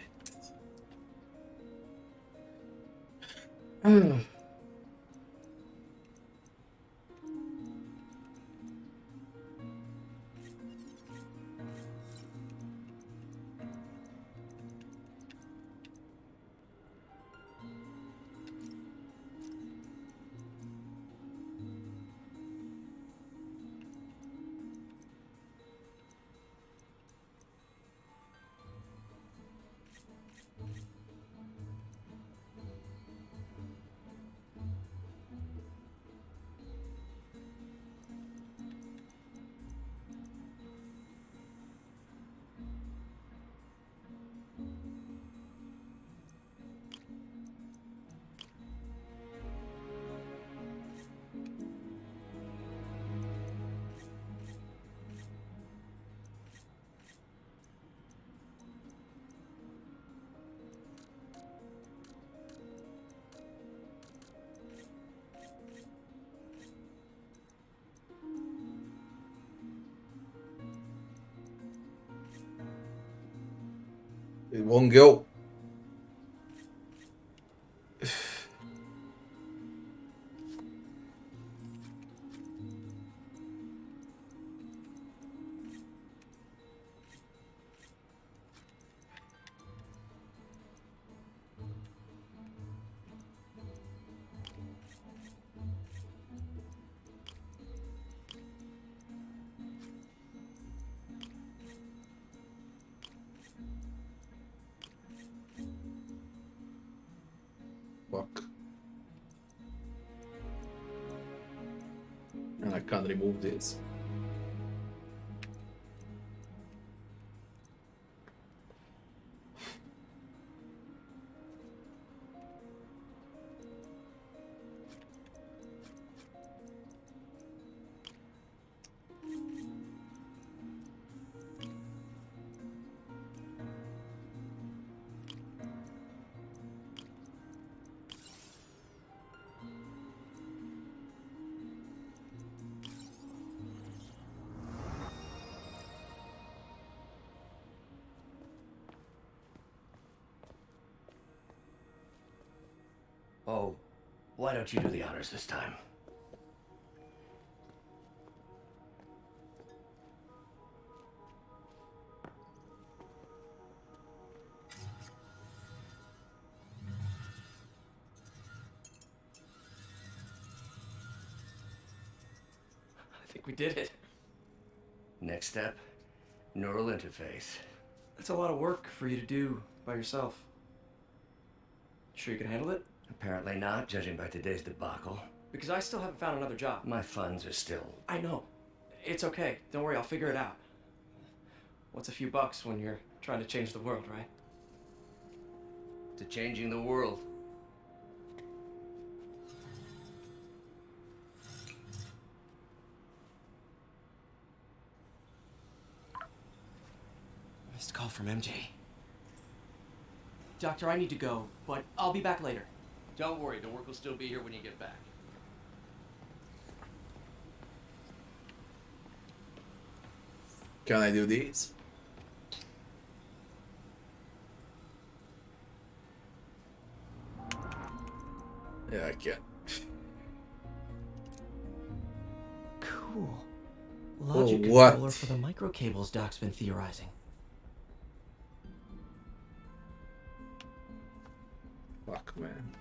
It won't go. Fuck. And I can't remove this. Oh, why don't you do the honors this time? I think we did it. Next step, neural interface. That's a lot of work for you to do by yourself. Sure you can handle it? Apparently not, judging by today's debacle. Because I still haven't found another job. My funds are still... I know. It's okay. Don't worry, I'll figure it out. What's a few bucks when you're trying to change the world, right? To changing the world. Missed call from MJ. Doctor, I need to go, but I'll be back later. Don't worry, the work will still be here when you get back. Can I do these? Yeah, I can. Cool. Oh, Logic what? controller for the microcables Doc's been theorizing. Fuck, man.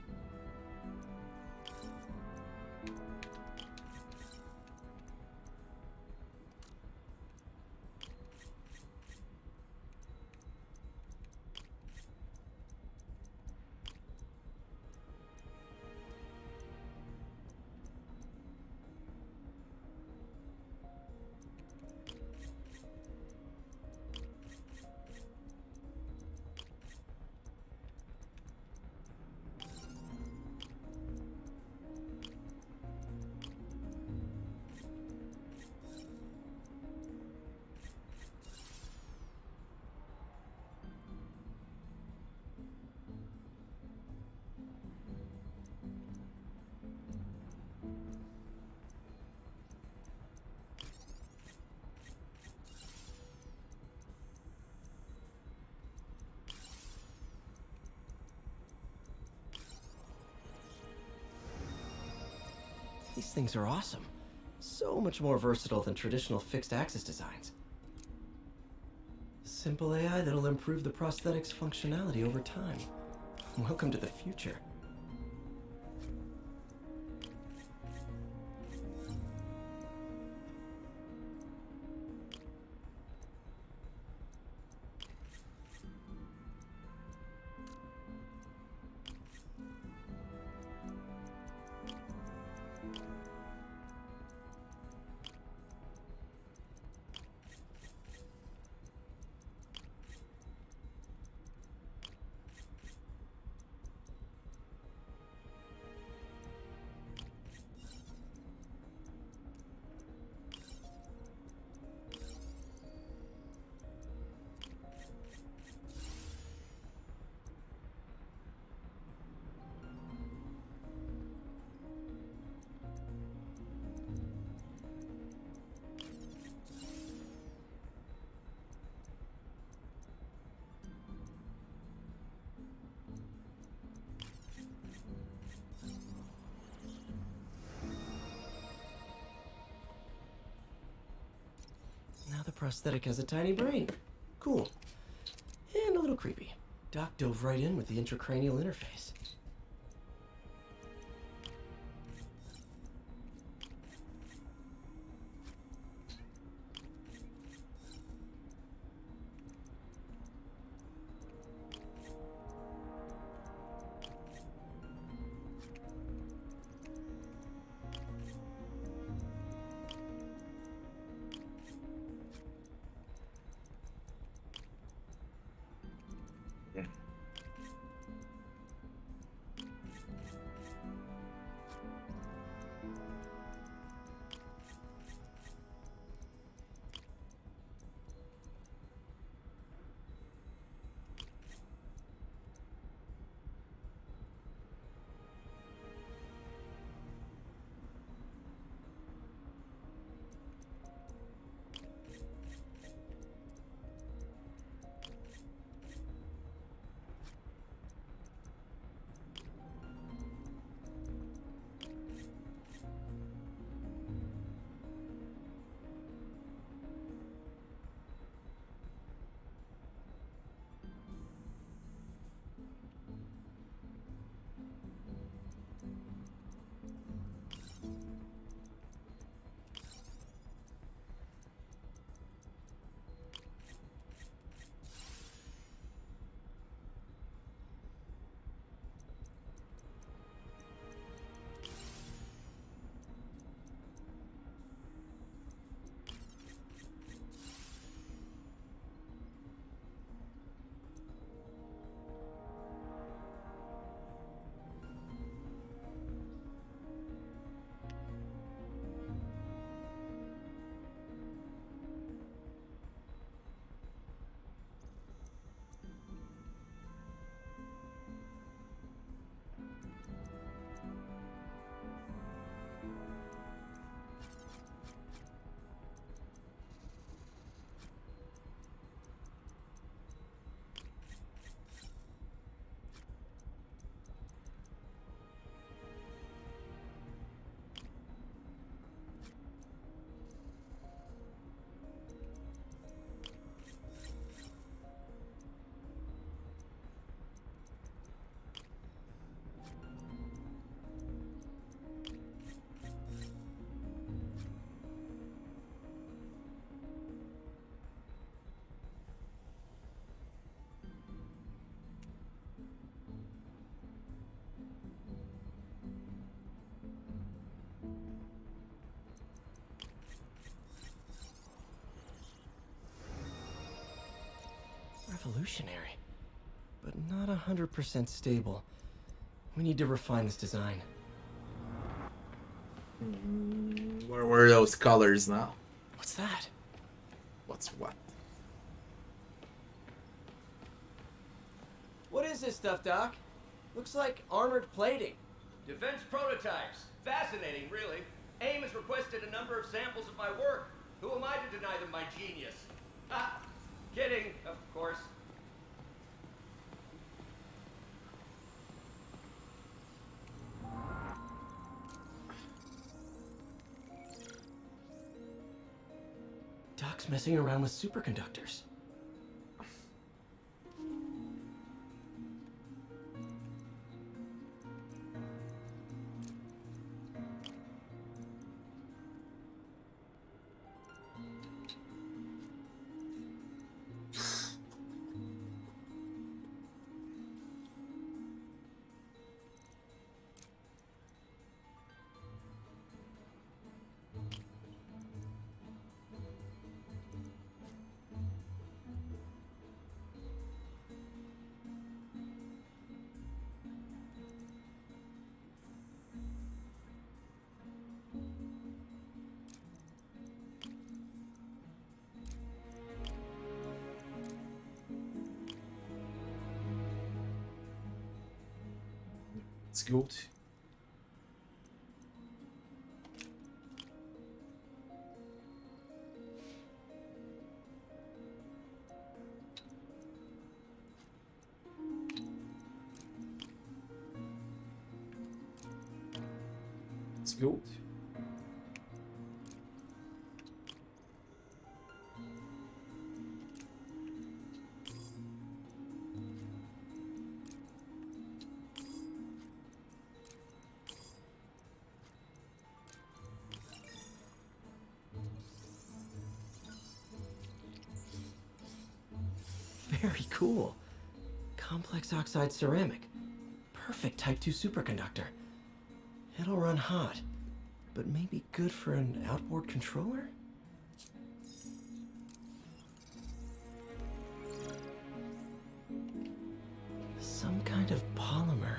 These things are awesome. So much more versatile than traditional fixed-axis designs. Simple AI that'll improve the prosthetics' functionality over time. Welcome to the future. Now the prosthetic has a tiny brain. Cool. And a little creepy. Doc dove right in with the intracranial interface. revolutionary, but not 100% stable. We need to refine this design. Where were those colors now? What's that? What's what? What is this stuff, Doc? Looks like armored plating. Defense prototypes. Fascinating, really. AIM has requested a number of samples of my work. Who am I to deny them my genius? Ha! Kidding, of course. Doc's messing around with superconductors. It's good. It's good. Very cool. Complex oxide ceramic. Perfect Type 2 superconductor. It'll run hot, but maybe good for an outboard controller? Some kind of polymer.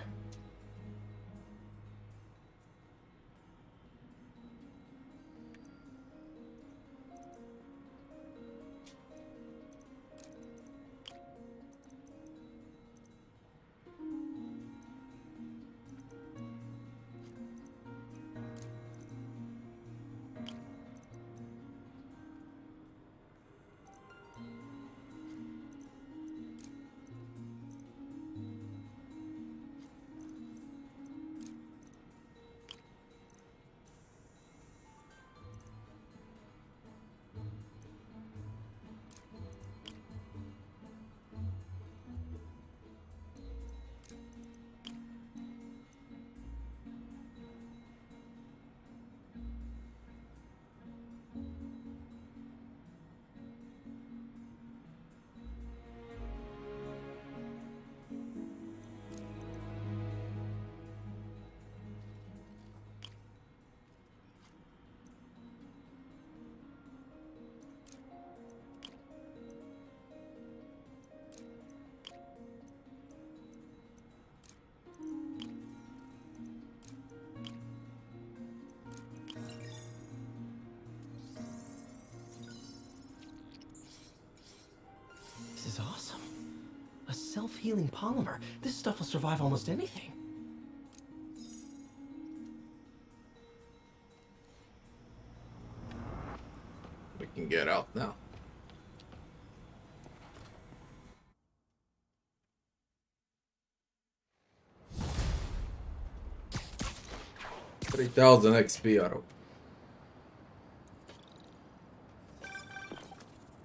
This is awesome. A self-healing polymer. This stuff will survive almost anything. We can get out now. $3,000 XP auto.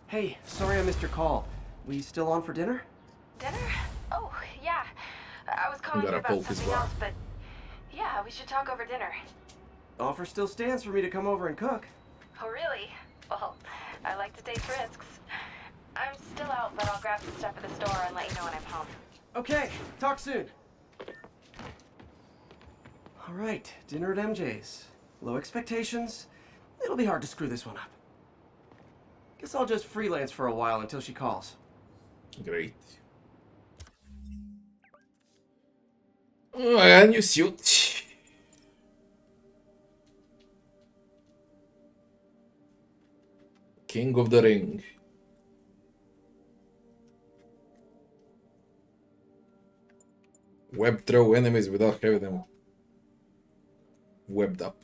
Hey, sorry I missed your call. We still on for dinner? Dinner? Oh, yeah. I was calling you gotta about focus something well. else, but yeah, we should talk over dinner. Offer still stands for me to come over and cook. Oh, really? Well, I like to take risks. I'm still out, but I'll grab some stuff at the store and let you know when I'm home. Okay, talk soon. All right, dinner at MJ's. Low expectations. It'll be hard to screw this one up. Guess I'll just freelance for a while until she calls. Great. Oh, a new suit. King of the Ring. Web throw enemies without having them webbed up.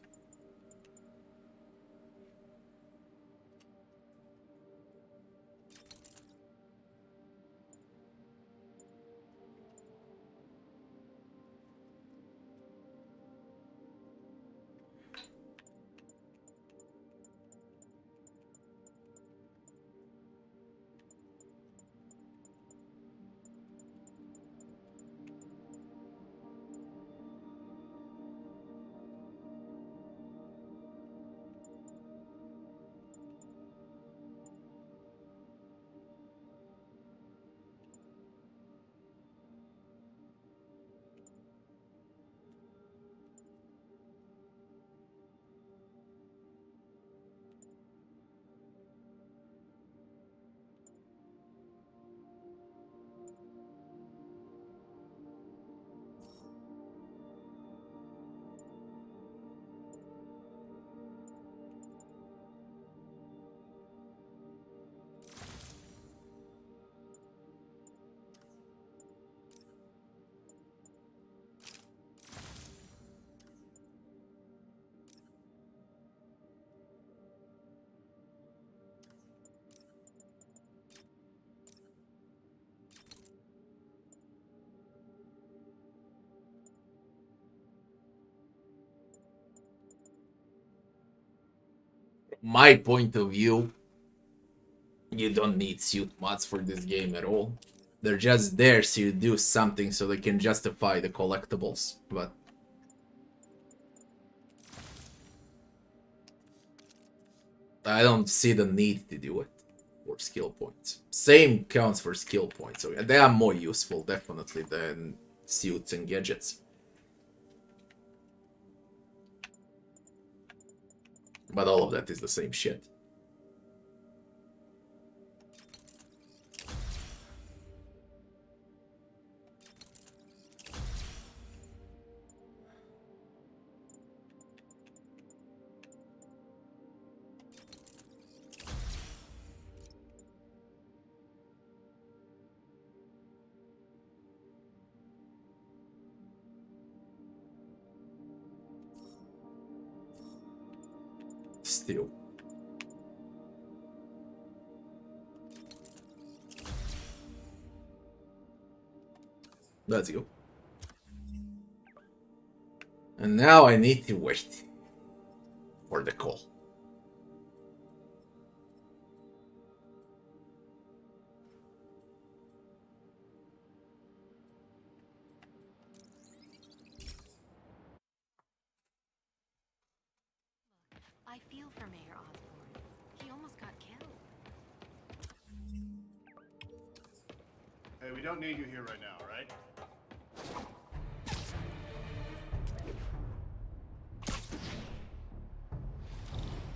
My point of view, you don't need suit mods for this game at all. They're just there so you do something so they can justify the collectibles, but I don't see the need to do it for skill points. Same counts for skill points, so they are more useful definitely than suits and gadgets. But all of that is the same shit. Still. Let's go. And now I need to wait for the call. I feel for Mayor Osborn. He almost got killed. Hey, we don't need you here right now, right?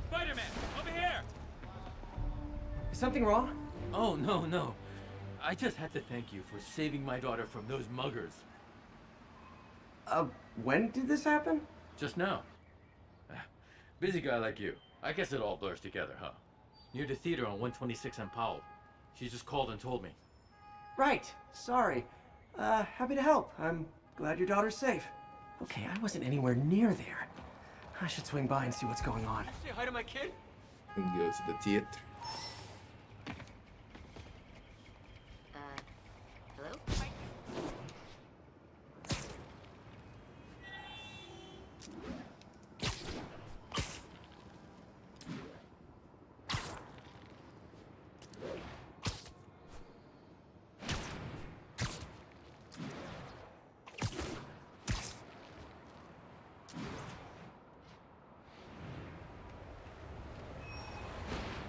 Spider-Man, over here! Is something wrong? Oh, no. I just had to thank you for saving my daughter from those muggers. When did this happen? Just now. Busy guy like you. I guess it all blurs together, huh? Near the theater on 126 on Powell. She just called and told me. Right. Sorry. Happy to help. I'm glad your daughter's safe. Okay, I wasn't anywhere near there. I should swing by and see what's going on. Say hi to my kid. And go to the theater. Hello?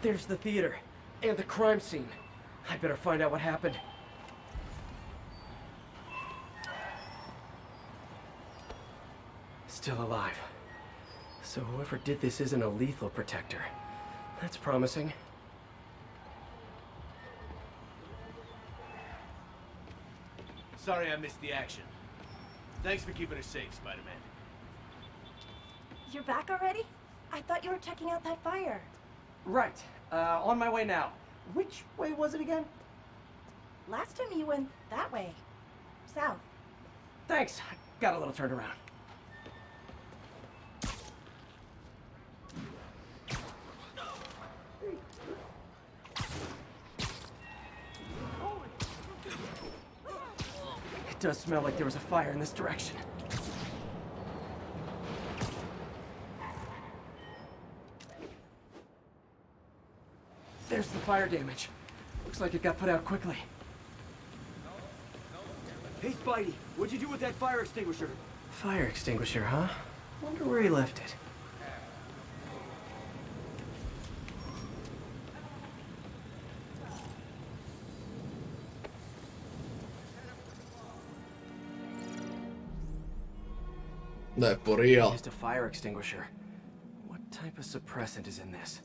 There's the theater and the crime scene. I better find out what happened. Still alive. So whoever did this isn't a lethal protector. That's promising. Sorry I missed the action. Thanks for keeping us safe, Spider-Man. You're back already? I thought you were checking out that fire. Right. On my way now. Which way was it again? Last time you went that way. South. Thanks. I got a little turned around. It does smell like there was a fire in this direction. There's the fire damage. Looks like it got put out quickly. Hey, Spidey, what'd you do with that fire extinguisher? Fire extinguisher, huh? Wonder where he left it. No, for real. Used a fire extinguisher. What type of suppressant is in this?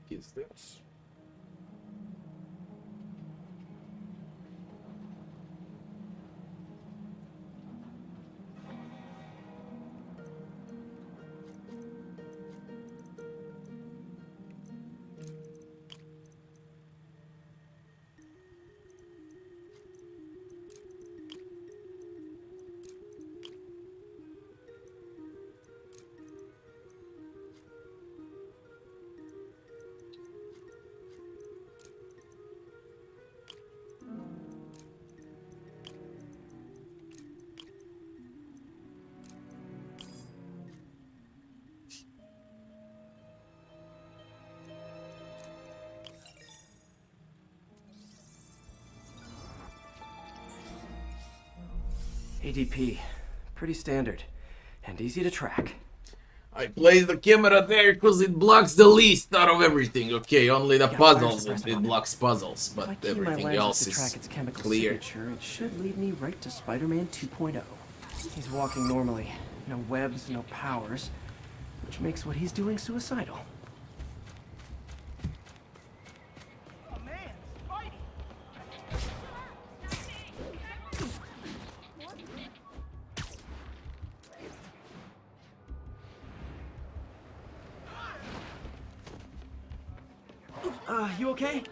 Is this? ADP. Pretty standard. And easy to track. I placed the camera there because it blocks the least out of everything. Okay, only the puzzles, it blocks puzzles, but everything else is clear. Signature, it should lead me right to Spider-Man 2.0. He's walking normally. No webs, no powers. Which makes what he's doing suicidal. You okay?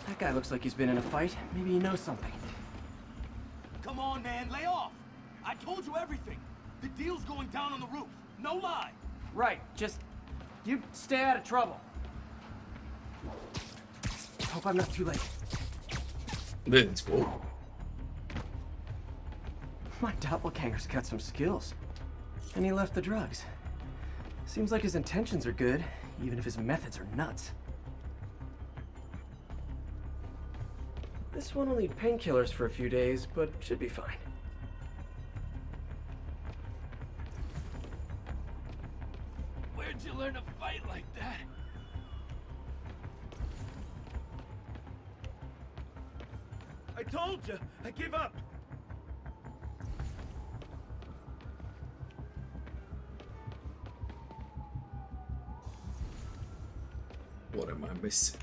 That guy looks like he's been in a fight. Maybe he knows something. Come on, man, lay off. I told you everything. The deal's going down on the roof. No lie. Right, just you stay out of trouble. Hope I'm not too late. Let's go. My doppelganger's got some skills. And he left the drugs. Seems like his intentions are good, even if his methods are nuts. This one will need painkillers for a few days, but should be fine. Where'd you learn to fight like that? I told you, I give up. What am I missing?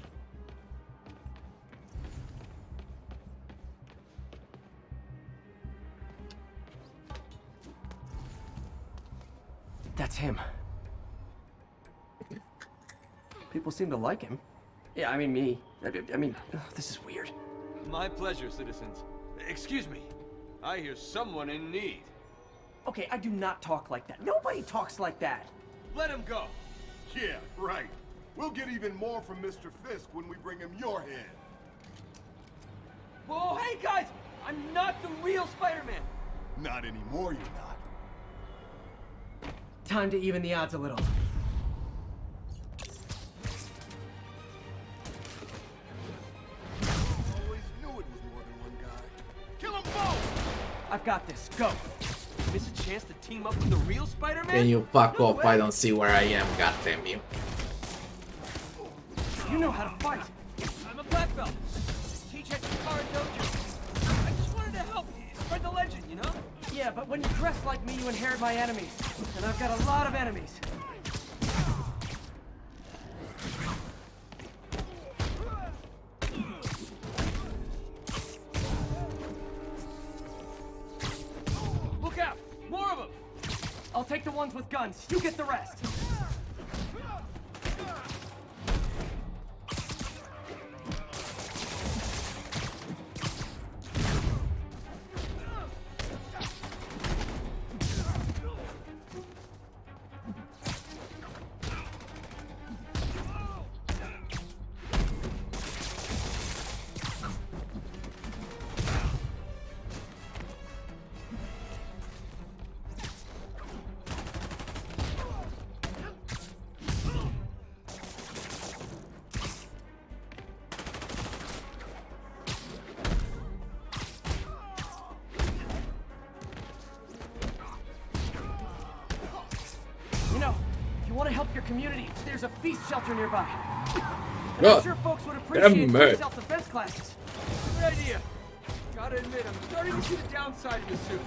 That's him. People seem to like him. Yeah, I mean me. I mean, this is weird. My pleasure, citizens. Excuse me. I hear someone in need. Okay, I do not talk like that. Nobody talks like that. Let him go. Yeah, right. We'll get even more from Mr. Fisk when we bring him your head. Whoa, hey guys! I'm not the real Spider-Man! Not anymore, you're not. Time to even the odds a little. Always knew it was more than one guy. Kill them both! I've got this. Go. Miss a chance to team up with the real Spider-Man? Can you fuck off? I don't see where I am, goddamn you. You know how to fight. I'm a black belt. Teach at Chikara Dojo. I just wanted to help you spread the legend, you know? Yeah, but when you dress like me, you inherit my enemies. And I've got a lot of enemies. Look out! More of them! I'll take the ones with guns. You get the rest. Community, there's a feast shelter nearby. And I'm sure folks would appreciate free self-defense classes. Good idea. Gotta admit, I'm starting to see the downside of this suit.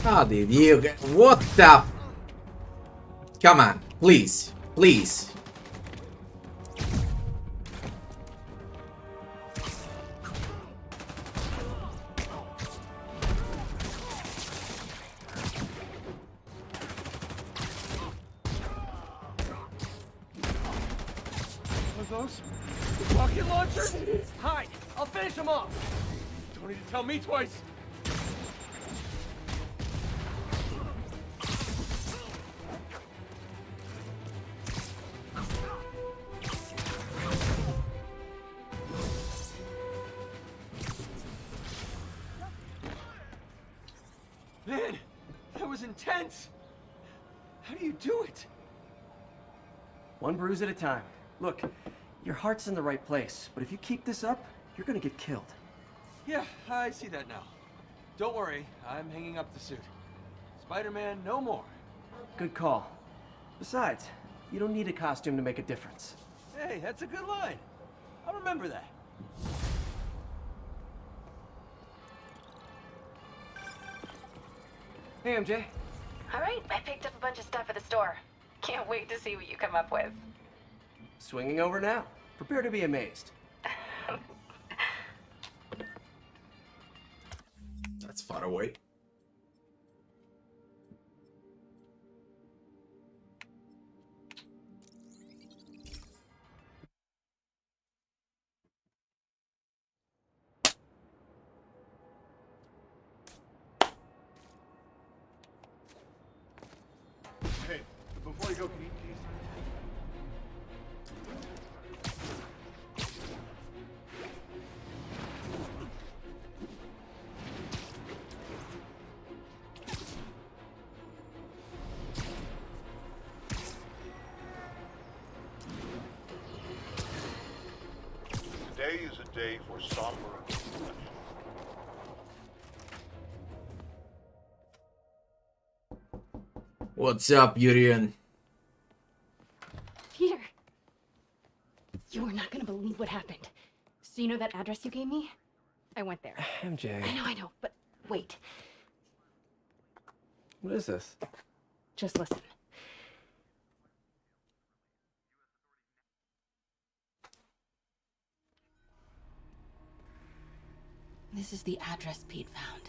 How did you get... What the... Come on, please, please. What's those? Rocket launcher? Hide! I'll finish him off! Don't need to tell me twice! Man, that was intense! How do you do it? One bruise at a time. Look, your heart's in the right place, but if you keep this up, you're gonna get killed. Yeah, I see that now. Don't worry, I'm hanging up the suit. Spider-Man, no more. Good call. Besides, you don't need a costume to make a difference. Hey, that's a good line. I'll remember that. Hey, MJ. All right, I picked up a bunch of stuff at the store. Can't wait to see what you come up with. Swinging over now. Prepare to be amazed. That's far away. Hey, before you go, can you Today is a day for somber reflection. What's up, Yurian? Peter! You are not gonna believe what happened. So you know that address you gave me? I went there. MJ. I know, but wait. What is this? Just listen. This is the address Pete found.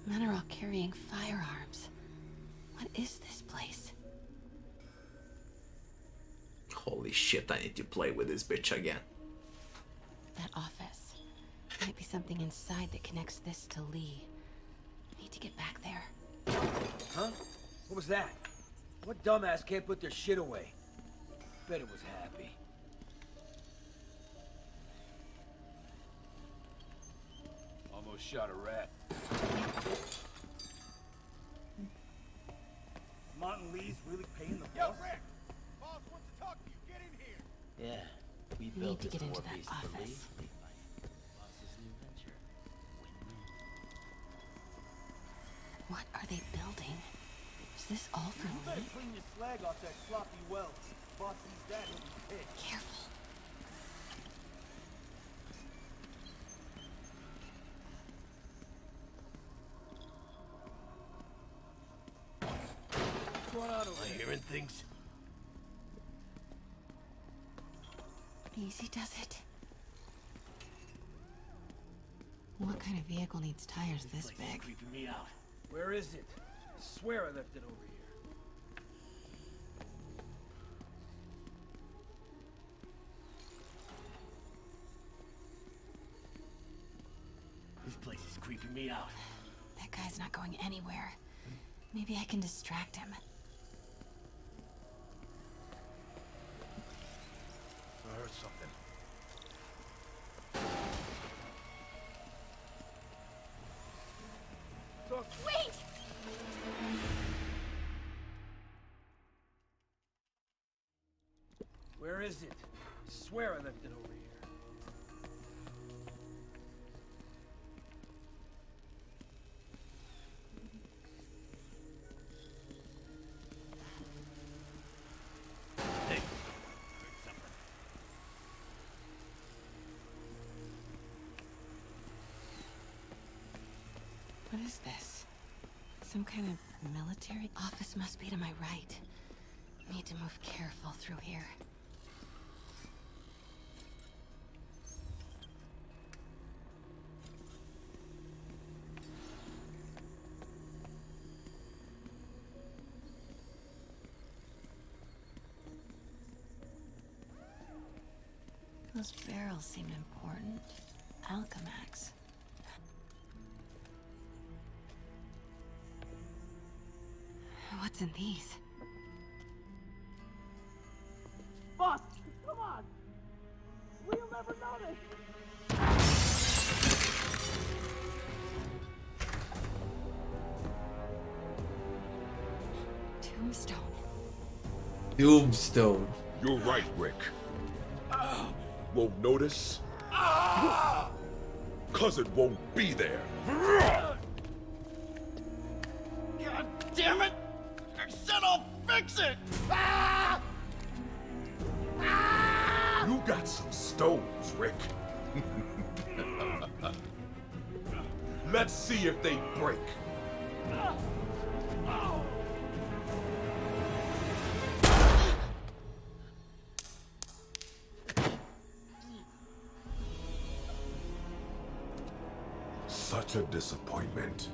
Men are all carrying firearms. What is this place? Holy shit, I need to play with this bitch again. That office. Might be something inside that connects this to Lee. Need to get back there. Huh? What was that? What dumbass can't put their shit away? Bet it was happy. Almost shot a rat. Martin Lee's really paying the boss? Yo, Rick! Boss wants to talk to you. Get in here. Yeah, we Need built to this get into war that beast for office. Lee. Boss's new venture. What are they building? Is this all for You better Lee? clean your slag off that sloppy Wells. Boss sees that, he'll be pissed. Careful. What's going on over there? Hearing things? Easy does it. What kind of vehicle needs tires this Place is big? creeping me out. Where is it? I swear I left it over here. This place is creeping me out. That guy's not going anywhere. Maybe I can distract him. I heard something. Wait! Where is it? I swear I left it over here. Hey, heard something. What is this? Some kind of military office must be to my right. Need to move careful through here. Those barrels seem important. Alchemax. What's in these? Boss, come on! We'll never notice! Tombstone. Tombstone. You're right, Rick. Won't notice? Cause it won't be there. God damn it! I said I'll fix it! You got some stones, Rick. Let's see if they break. Such a disappointment.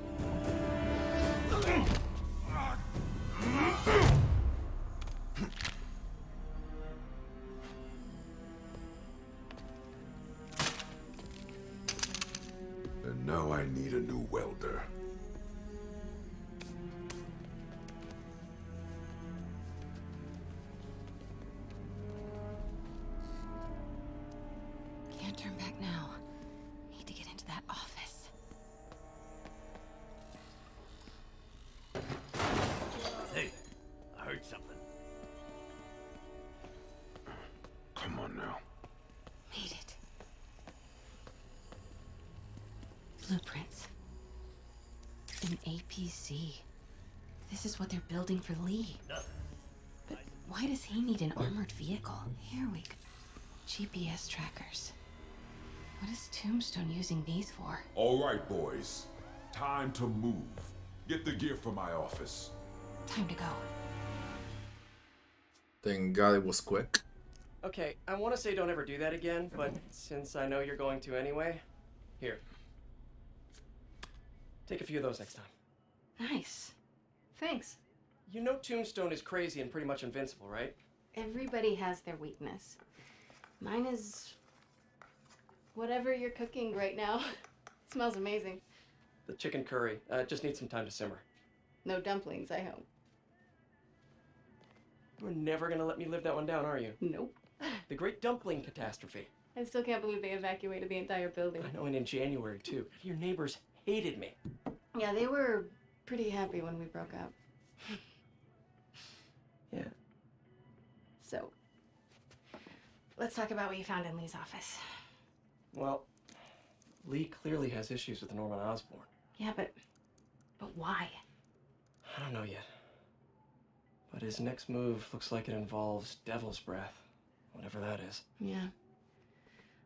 And now I need a new welder. Can't turn back now. Need to get into that office. Hey, I heard something. Come on now. Made it. Blueprints. An APC. This is what they're building for Lee. But why does he need an armored vehicle? Here we go. GPS trackers. What is Tombstone using these for? All right, boys. Time to move. Get the gear from my office. Time to go. Thank God it was quick. Okay, I want to say don't ever do that again, but since I know you're going to anyway, here. Take a few of those next time. Nice. Thanks. You know Tombstone is crazy and pretty much invincible, right? Everybody has their weakness. Mine is whatever you're cooking right now. It smells amazing. The chicken curry. Just needs some time to simmer. No dumplings, I hope. You're never gonna let me live that one down, are you? Nope. The Great Dumpling Catastrophe. I still can't believe they evacuated the entire building. I know, and in January, too. Your neighbors hated me. Yeah, they were pretty happy when we broke up. Yeah. So, let's talk about what you found in Lee's office. Well, Lee clearly has issues with Norman Osborn. Yeah, but why? I don't know yet. But his next move looks like it involves Devil's Breath. Whatever that is. Yeah.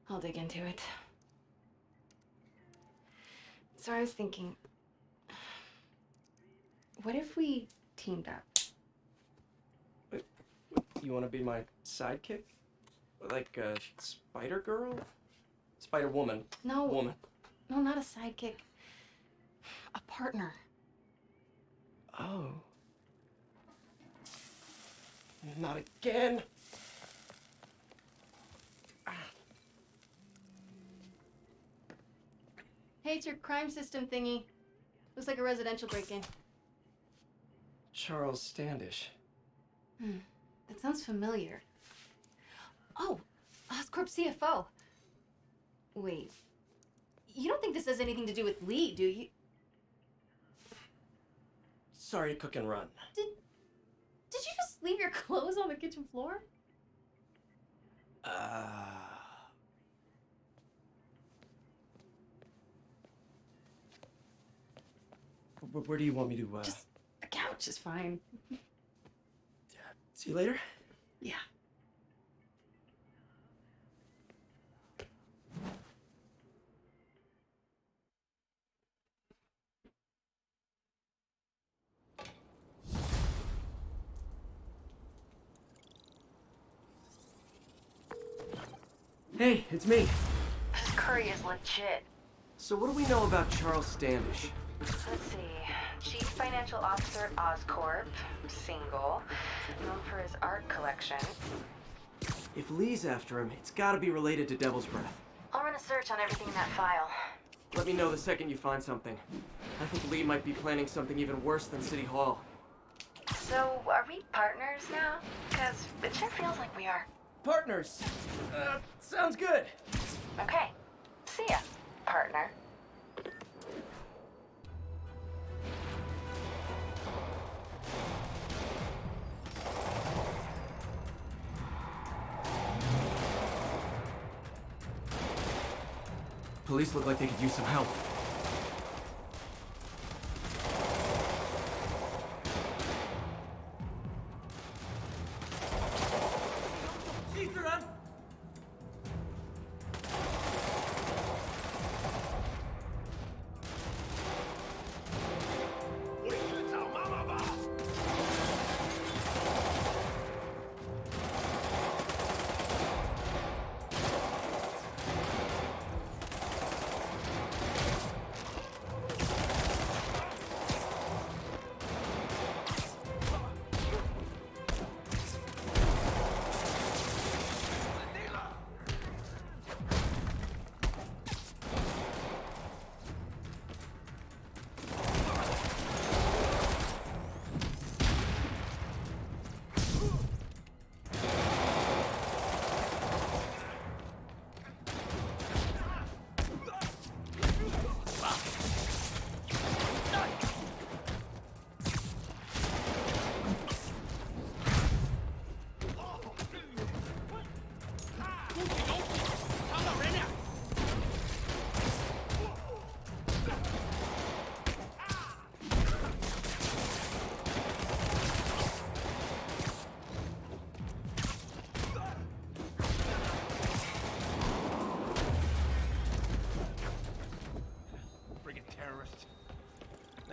I'll dig into it. So I was thinking, what if we teamed up? Wait, you want to be my sidekick? Like a Spider-Girl? Spider-Woman. No. Woman. No, not a sidekick. A partner. Oh. Not again. Hey, it's your crime system thingy. Looks like a residential break-in. Charles Standish. That sounds familiar. Oh, Oscorp CFO. Wait. You don't think this has anything to do with Lee, do you? Sorry to cook and run. Did you just leave your clothes on the kitchen floor? Where do you want me to, Just the couch is fine. See you later? Yeah. Hey, it's me. This curry is legit. So what do we know about Charles Standish? Let's see. Chief Financial Officer at Oscorp. Single. Known for his art collection. If Lee's after him, it's gotta be related to Devil's Breath. I'll run a search on everything in that file. Let me know the second you find something. I think Lee might be planning something even worse than City Hall. So, are we partners now? Because it sure feels like we are. Partners! Sounds good. Okay. See ya, partner. Police look like they could use some help.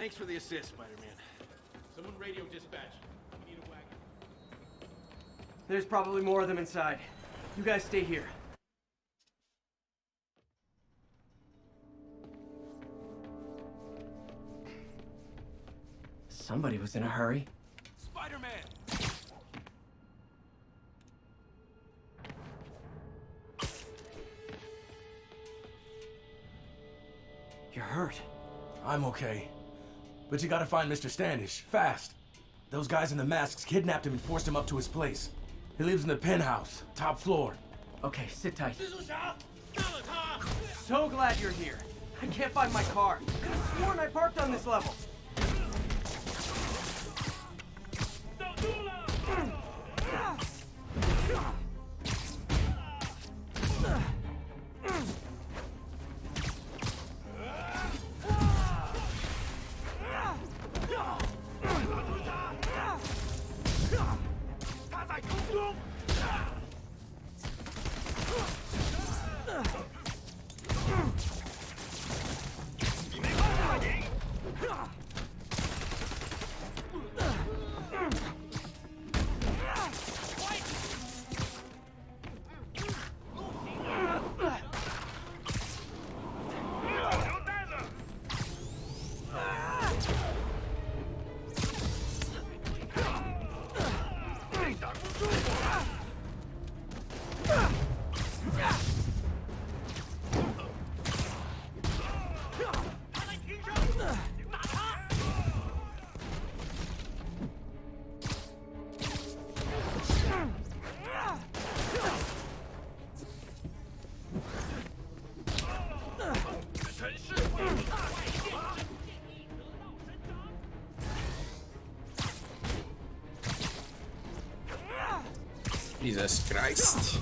Thanks for the assist, Spider-Man. Someone radio dispatch. We need a wagon. There's probably more of them inside. You guys stay here. Somebody was in a hurry. Spider-Man! You're hurt. I'm okay. But you gotta find Mr. Standish, fast. Those guys in the masks kidnapped him and forced him up to his place. He lives in the penthouse, top floor. Okay, sit tight. So glad you're here. I can't find my car. I could have sworn I parked on this level. Jesus Christ.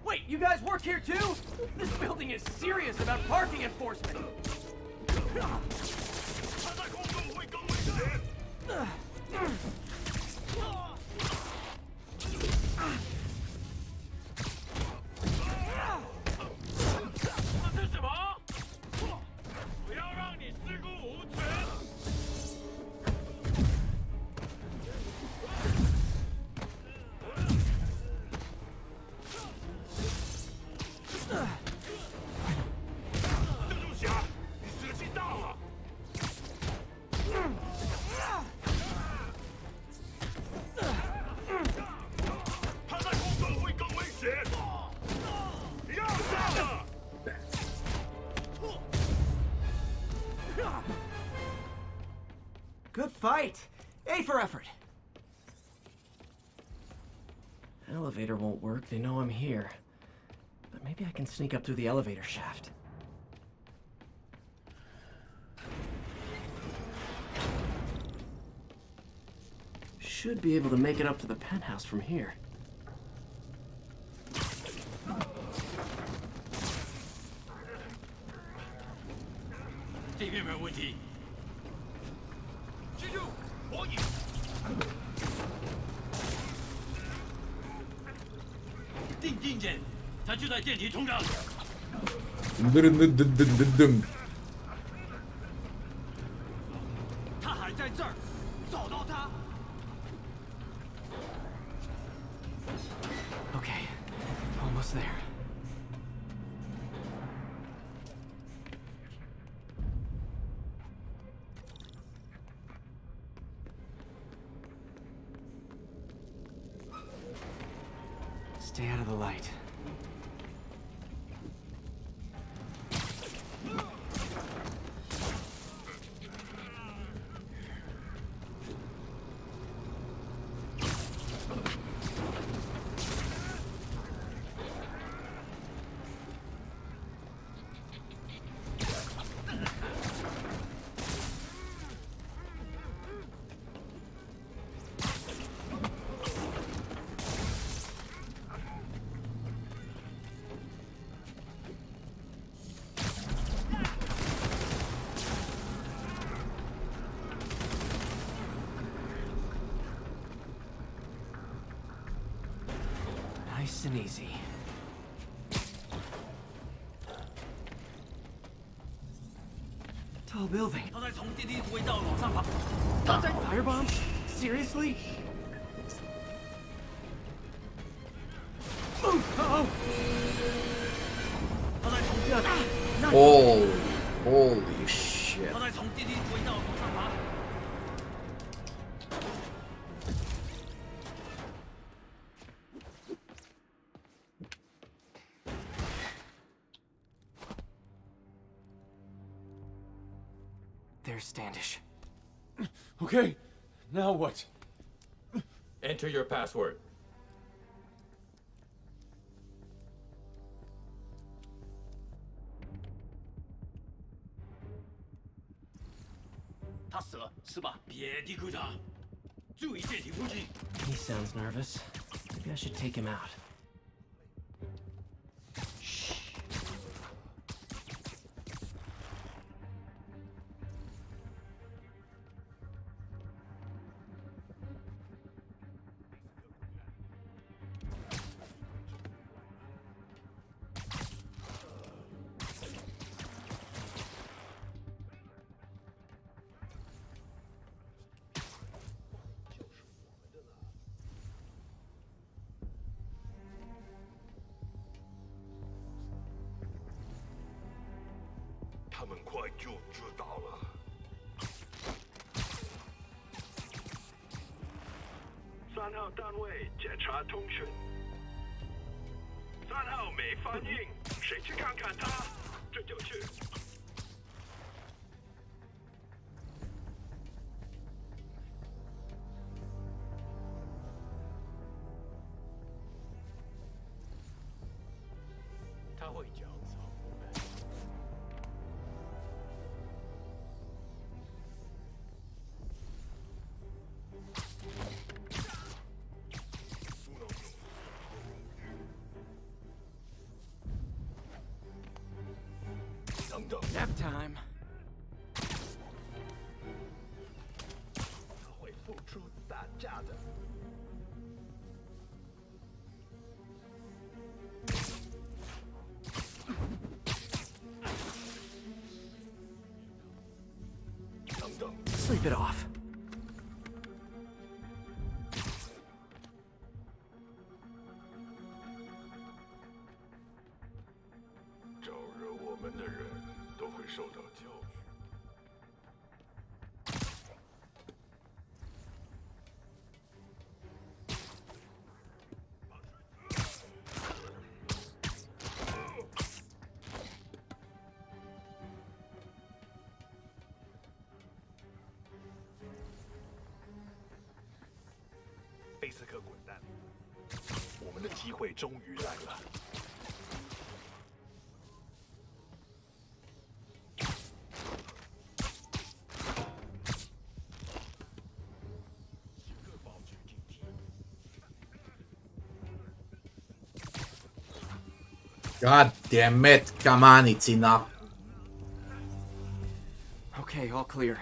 Wait, you guys work here too? This building is serious about parking enforcement. Good fight. A for effort. Elevator won't work. They know I'm here. But maybe I can sneak up through the elevator shaft. Should be able to make it up to the penthouse from here. 定见，他就在电梯通道里。他还在这儿，找到他。Okay, almost there. Stay out of the light. Nice and easy. Tall building. 他在从电梯轨道往上爬。 Firebomb? Seriously? Uh-oh! 他在从 Holy shit. 他在从电梯轨道往上爬。 There's Standish. Okay, now what? Enter your password. 他死了是吧？别低估他，注意电梯附近。 He sounds nervous. Maybe I should take him out.3号单位检查通讯。3号没反应，谁去看看他？这就去。他会讲草莓。 Nap time. 他会付出代价的。Sleep it off. 招惹我们的人都会受到教训。 贝斯克滚蛋！我们的机会终于来了。 God damn it. Come on, it's enough. Okay, all clear.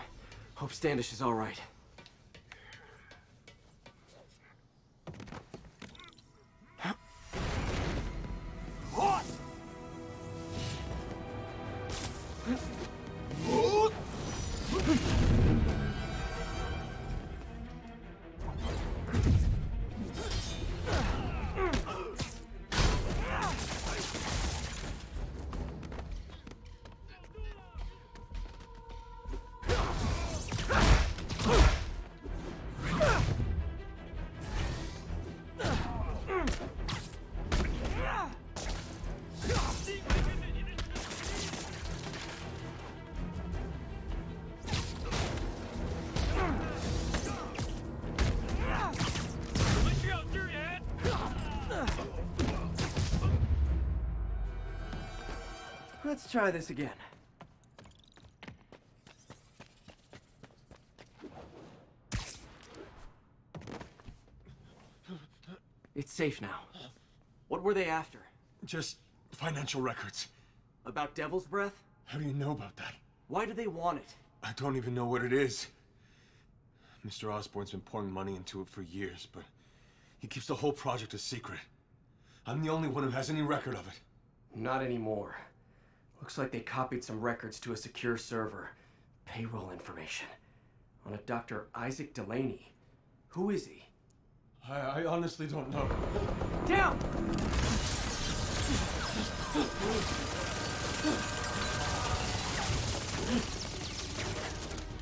Hope Standish is all right. try this again. It's safe now. What were they after? Just financial records. About Devil's Breath? How do you know about that? Why do they want it? I don't even know what it is. Mr. Osborn's been pouring money into it for years, but he keeps the whole project a secret. I'm the only one who has any record of it. Not anymore. Looks like they copied some records to a secure server. Payroll information. On a Dr. Isaac Delaney. Who is he? I honestly don't know. Down!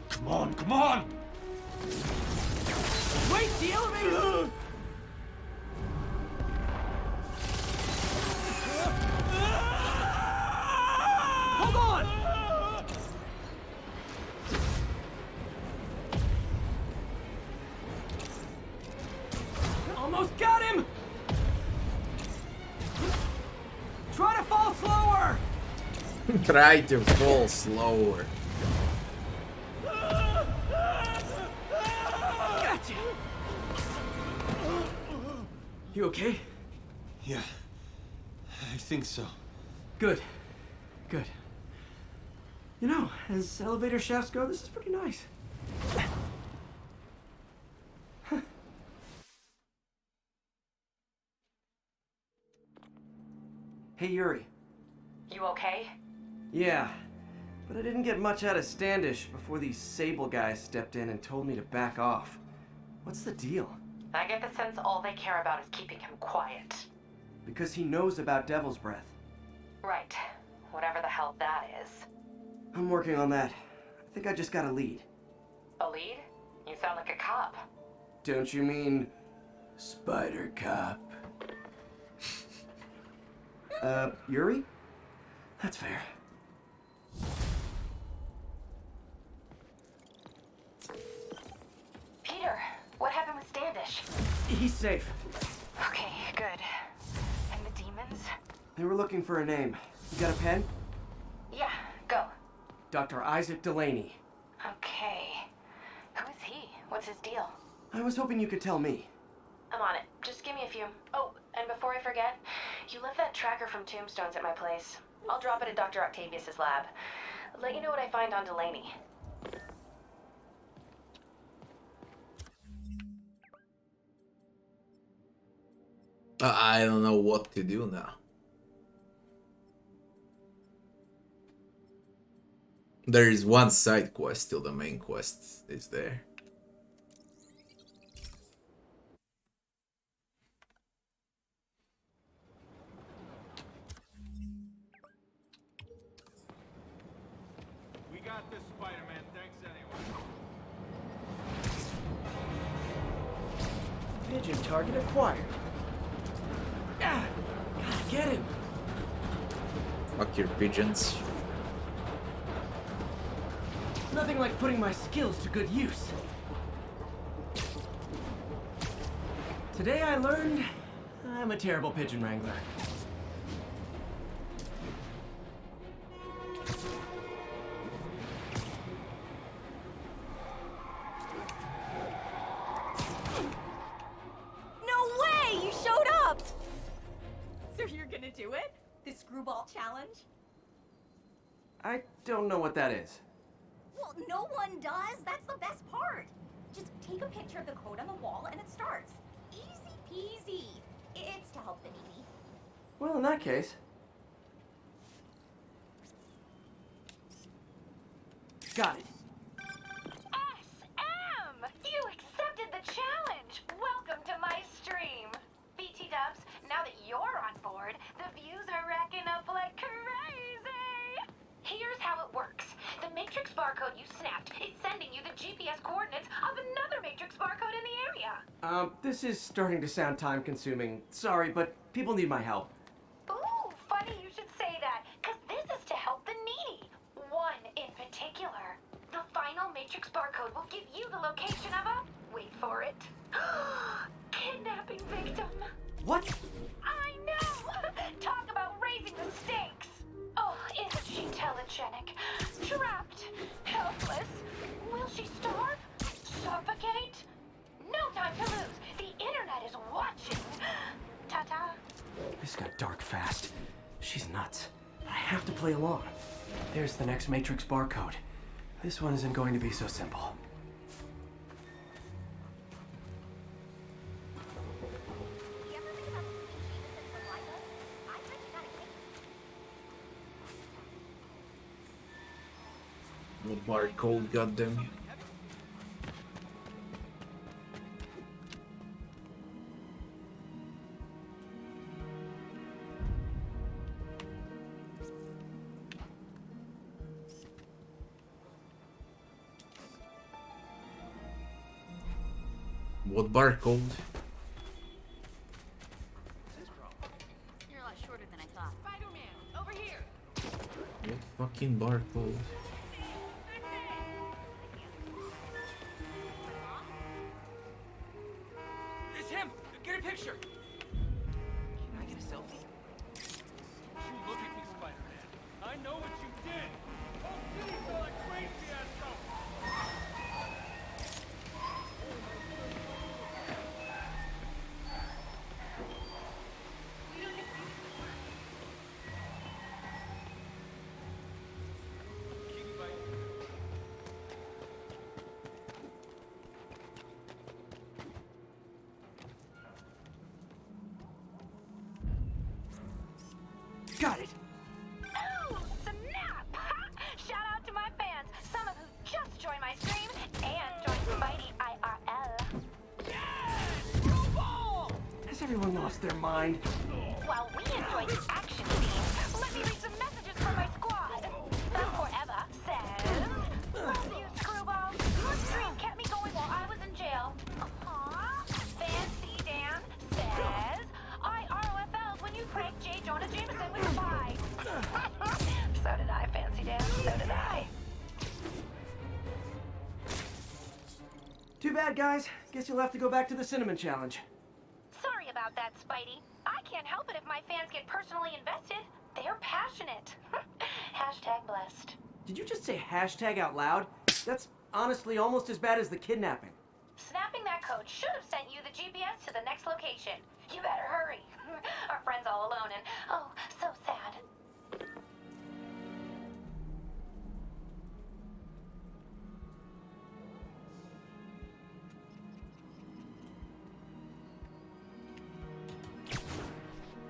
Come on, come on! Wait, the elevator! Hold on! Almost got him! Try to fall slower! Try to fall slower. Gotcha! You okay? Yeah, I think so. Good. Good. You know, as elevator shafts go, this is pretty nice. Hey, Yuri. You okay? Yeah, but I didn't get much out of Standish before these Sable guys stepped in and told me to back off. What's the deal? I get the sense all they care about is keeping him quiet. Because he knows about Devil's Breath. Right. Whatever the hell that is. I'm working on that. I think I just got a lead. A lead? You sound like a cop. Don't you mean Spider Cop? Yuri? That's fair. Peter, what happened with Standish? He's safe. Okay, good. And the demons? They were looking for a name. You got a pen? Yeah, go. Dr. Isaac Delaney. Okay. Who is he? What's his deal? I was hoping you could tell me. I'm on it. Just give me a few. Oh, and before I forget, you left that tracker from Tombstones at my place. I'll drop it at Dr. Octavius's lab. Let you know what I find on Delaney. I don't know what to do now. There is one side quest till the main quest is there. We got this, Spider-Man. Thanks anyway. Pigeon target acquired. Ah, gotta get him. Fuck your pigeons. Nothing like putting my skills to good use. Today I learned I'm a terrible pigeon wrangler. No way! You showed up! So you're gonna do it? The screwball challenge? I don't know what that is. Well, no one does. That's the best part. Just take a picture of the code on the wall and it starts. Easy peasy. It's to help the needy. Well, in that case. Got it. SM! You accepted the challenge! Welcome to my stream! BT Dubs, now that you're on board, the views are racking up like crazy! Here's how it works. The Matrix barcode you snapped is sending you the GPS coordinates of another Matrix barcode in the area. This is starting to sound time-consuming. Sorry, but people need my help. Ooh, funny you should say that, because this is to help the needy. One in particular. The final Matrix barcode will give you the location of a... wait for it. Kidnapping victim. What? I know! Talk about raising the stakes. Oh, it's a She telegenic, trapped, helpless. Will she starve? Suffocate? No time to lose. The internet is watching. Ta-ta. This got dark fast. She's nuts. I have to play along. There's the next Matrix barcode. This one isn't going to be so simple. What barcode, goddamn. What barcode? You're a lot shorter than I thought. Spider-Man, over here. What fucking barcode? It's him! Get a picture! Can I get a selfie? Don't you look at me, Spider-Man. I know what you did! Whole city felt like crazy ass stuff! Got it! Oh, snap! Shout out to my fans, some of who just joined my stream and joined Spidey IRL. Has everyone lost their mind? While we enjoy the action scenes, let me read some messages from my squad. Sun Forever says, "Love you, Screwball. Your stream kept me going while I was in jail." Aww. Fancy Dan says, "I ROFL'd when you pranked J. Jonah Jameson with a pie." So did I, Fancy Dan. So did I. Too bad, guys. Guess you'll have to go back to the Cinnamon Challenge. Sorry about that, Spidey. I can't help it if my fans get personally invested. They're passionate. Hashtag blessed. Did you just say hashtag out loud? That's honestly almost as bad as the kidnapping. Snapping that code should have sent you the GPS to the next location. You better hurry. Our friend's all alone and, oh, so sad.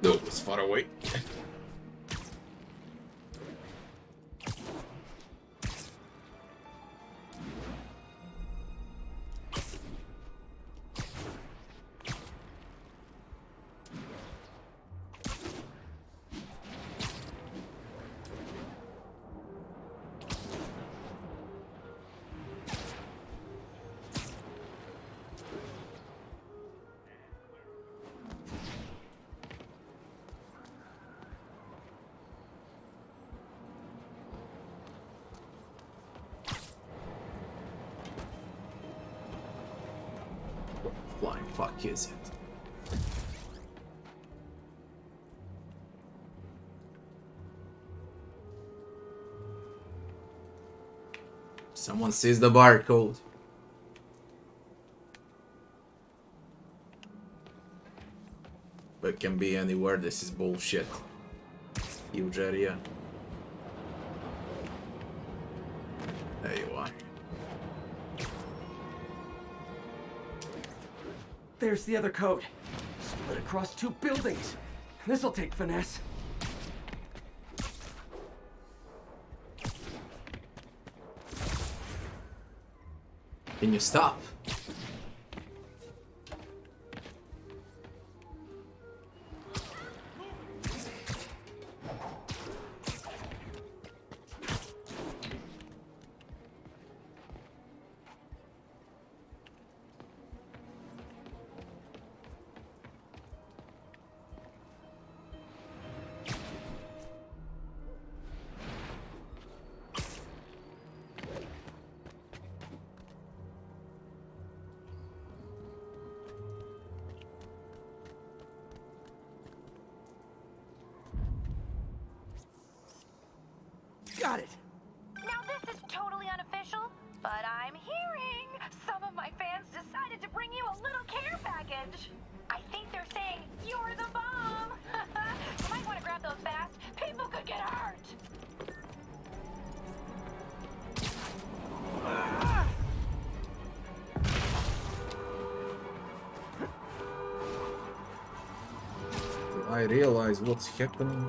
No, it was far away. Flying fuck is it? Someone sees the barcode. But it can be anywhere, this is bullshit. Huge area. There you are. There's the other code. Split across 2 buildings. This'll take finesse. Can you stop? got it. Now this is totally unofficial, but I'm hearing some of my fans decided to bring you a little care package. I think they're saying you're the bomb. You might want to grab those fast. People could get hurt. I realize what's happening.